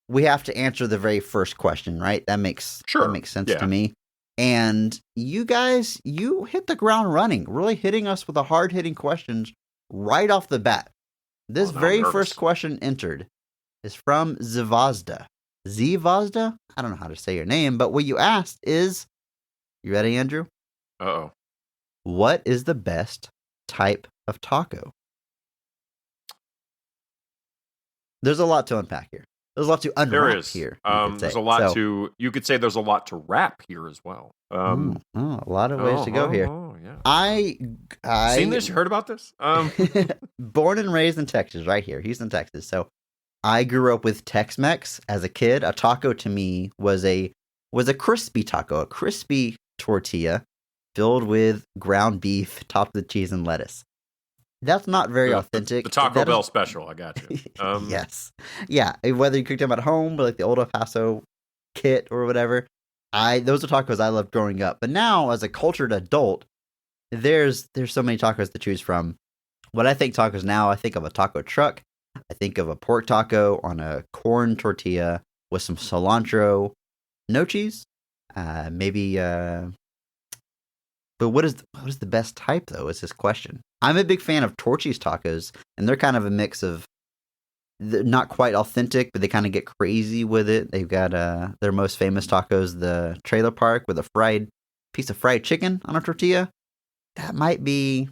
we have to answer the very first question, right? That makes sense to me. And you guys, you hit the ground running, really hitting us with the hard-hitting questions right off the bat. This very first question entered is from Zivazda. Zivazda? I don't know how to say your name, but what you asked is, you ready, Andrew? Uh-oh. What is the best type of taco? There's a lot to unpack here. There's a lot to unwrap There is. here. There's a lot you could say there's a lot to wrap here as well. A lot of ways to go here. Oh, yeah. I seen this? You heard about this? Born and raised in Texas, right here, Houston, Texas. So I grew up with Tex-Mex as a kid. A taco to me was a crispy taco, a crispy tortilla filled with ground beef topped with cheese and lettuce. That's not very authentic. The Taco Bell special, I got you. Yes. Yeah, whether you cooked them at home or like the old El Paso kit or whatever. Those are tacos I loved growing up. But now, as a cultured adult, there's so many tacos to choose from. When I think tacos now, I think of a taco truck. I think of a pork taco on a corn tortilla with some cilantro, no cheese, maybe. But what is the best type though? Is this question. I'm a big fan of Torchy's tacos, and they're kind of a mix of not quite authentic, but they kind of get crazy with it. They've got their most famous tacos, the Trailer Park with a piece of fried chicken on a tortilla. That might be.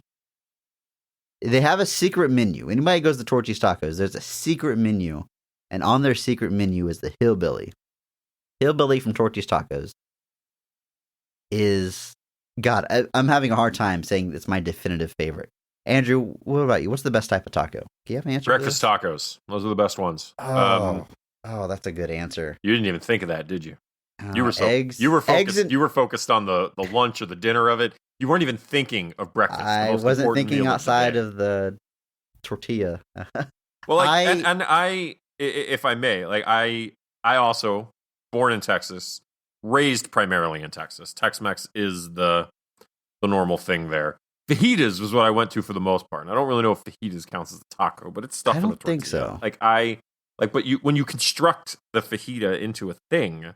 They have a secret menu. Anybody goes to Torchy's Tacos, there's a secret menu, and on their secret menu is the Hillbilly. Hillbilly from Torchy's Tacos is, God, I'm having a hard time saying it's my definitive favorite. Andrew, what about you? What's the best type of taco? Do you have an answer? Breakfast tacos. Those are the best ones. Oh, that's a good answer. You didn't even think of that, did you? You were eggs. You were focused. Eggs you were focused on the lunch or the dinner of it. You weren't even thinking of breakfast. I wasn't thinking outside of the tortilla. Well, if I may, like I also born in Texas, raised primarily in Texas. Tex-Mex is the normal thing there. Fajitas was what I went to for the most part. And I don't really know if fajitas counts as a taco, but it's stuff in the tortilla. I don't think so. But when you construct the fajita into a thing,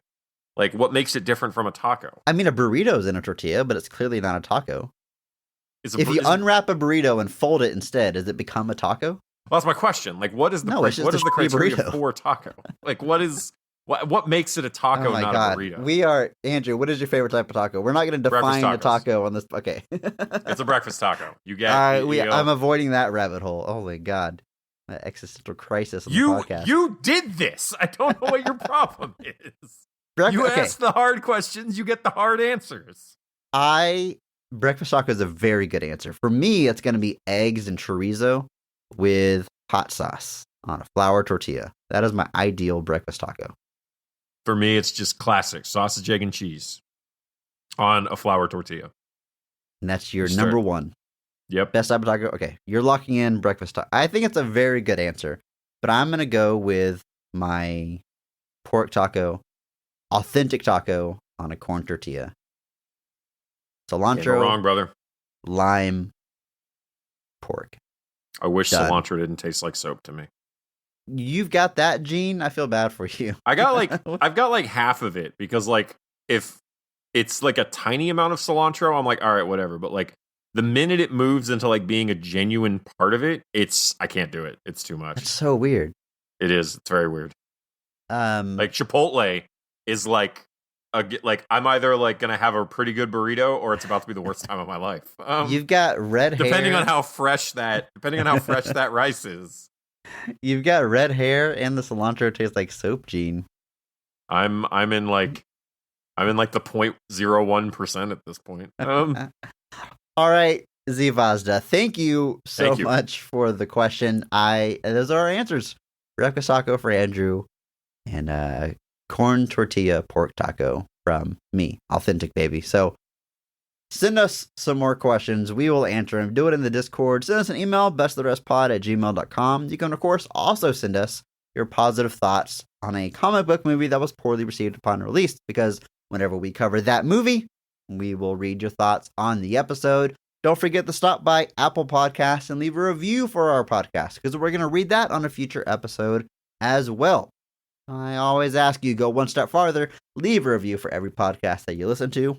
like what makes it different from a taco? I mean, a burrito's in a tortilla, but it's clearly not a taco. If you unwrap a burrito and fold it instead, does it become a taco? Well, that's my question. Like, what is the criteria burrito for taco? Like, what makes it a taco, not a burrito? Andrew, what is your favorite type of taco? We're not going to define a taco on this. Okay. It's a breakfast taco. You get I'm avoiding that rabbit hole. Oh my God. That existential crisis on the podcast. You did this. I don't know what your problem is. Ask the hard questions, you get the hard answers. Breakfast taco is a very good answer. For me, it's going to be eggs and chorizo with hot sauce on a flour tortilla. That is my ideal breakfast taco. For me, it's just classic sausage, egg, and cheese on a flour tortilla. And that's your number one. Yep. Best type of taco. Okay. You're locking in breakfast taco. I think it's a very good answer, but I'm going to go with my pork taco, authentic taco on a corn tortilla. Cilantro. You're wrong, brother. Lime. Pork. I wish Done. Cilantro didn't taste like soap to me. You've got that, Gene. I feel bad for you. I've got like half of it because like if it's like a tiny amount of cilantro, I'm like, all right, whatever. But like the minute it moves into like being a genuine part of it, I can't do it. It's too much. It's so weird. It is. It's very weird. Like Chipotle is like I'm either like gonna have a pretty good burrito or it's about to be the worst time of my life. You've got red hair. Depending on how fresh that rice is. You've got red hair and the cilantro tastes like soap, Gene. I'm in like the 0.01% at this point. All right, Zivazda, thank you so much for the question. Those are our answers. Breakfast taco for Andrew and corn tortilla pork taco from me, authentic baby. So send us some more questions. We will answer them. Do it in the Discord. Send us an email, bestoftherestpod@gmail.com. You can, of course, also send us your positive thoughts on a comic book movie that was poorly received upon release, because whenever we cover that movie, we will read your thoughts on the episode. Don't forget to stop by Apple Podcasts and leave a review for our podcast, because we're going to read that on a future episode as well. I always ask you, go one step farther, leave a review for every podcast that you listen to.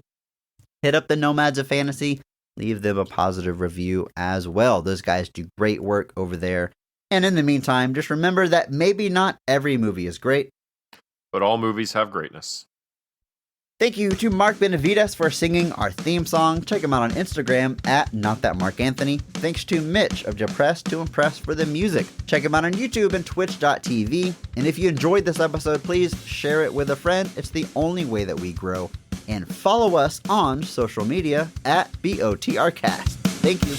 Hit up the Nomads of Fantasy, leave them a positive review as well. Those guys do great work over there. And in the meantime, just remember that maybe not every movie is great, but all movies have greatness. Thank you to Mark Benavides for singing our theme song. Check him out on Instagram at NotThatMarkAnthony. Thanks to Mitch of Depressed to Impress for the music. Check him out on YouTube and Twitch.tv. And if you enjoyed this episode, please share it with a friend. It's the only way that we grow. And follow us on social media at BOTRcast. Thank you.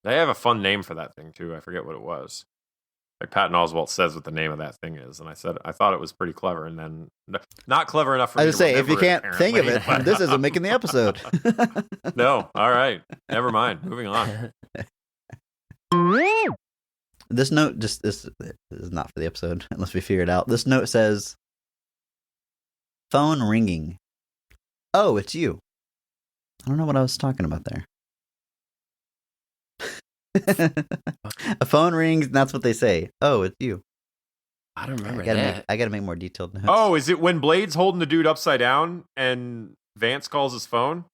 They have a fun name for that thing too. I forget what it was. Like Patton Oswalt says what the name of that thing is, and I thought it was pretty clever, and then not clever enough for me to say, if you can't think of it, but this isn't making the episode. No, all right, never mind. Moving on. This note this is not for the episode unless we figure it out. This note says, "Phone ringing. Oh, it's you." I don't know what I was talking about there. A phone rings, and that's what they say. Oh, it's you. I don't remember that. I gotta make more detailed notes. Oh, is it when Blade's holding the dude upside down and Vance calls his phone?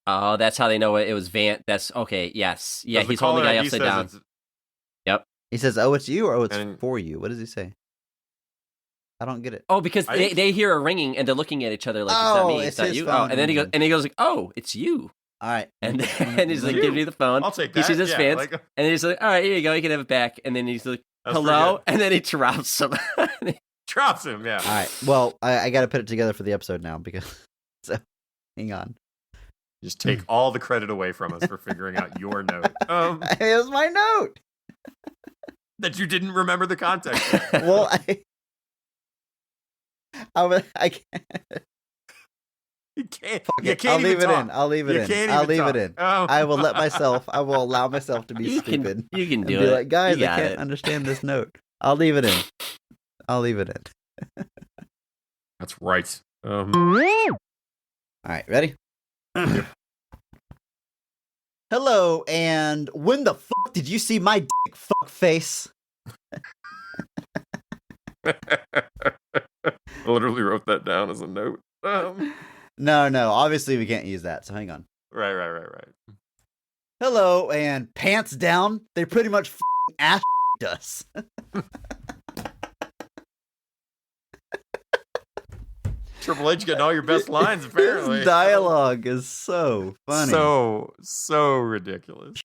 Oh, that's how they know it was Vance. That's okay. Yes, yeah. He's holding the guy upside down. Yep. He says, "Oh, it's you," or "Oh, it's for you." What does he say? I don't get it. Oh, because they hear a ringing and they're looking at each other like, "It's not me, it's not you." Oh, and then he goes like, "Oh, it's you." All right. And he's like, "Give me the phone." I'll take that. He sees his Vance, and he's like, "All right, here you go. You can have it back." And then he's like, "Hello," and then he drops him. drops him. Yeah. All right. Well, I got to put it together for the episode now because. So, hang on. Just take all the credit away from us for figuring out your note. Here's my note. That you didn't remember the context. Well, I can't. You can't. Fuck You it. can't I'll leave even it talk. in. I'll leave it You in. can't I'll even leave talk. it in. Oh. I will allow myself to be stupid. You can And do be it. like, guys, You I got can't it. understand this note. I'll leave it in. I'll leave it in. That's right. All right, ready? Hello, and when the fuck did you see my dick, fuck face? I literally wrote that down as a note. No, obviously we can't use that, so hang on. Right. Hello, and pants down. They pretty much f***ing ass us. Triple H getting all your best lines, apparently. This dialogue is so funny. So ridiculous.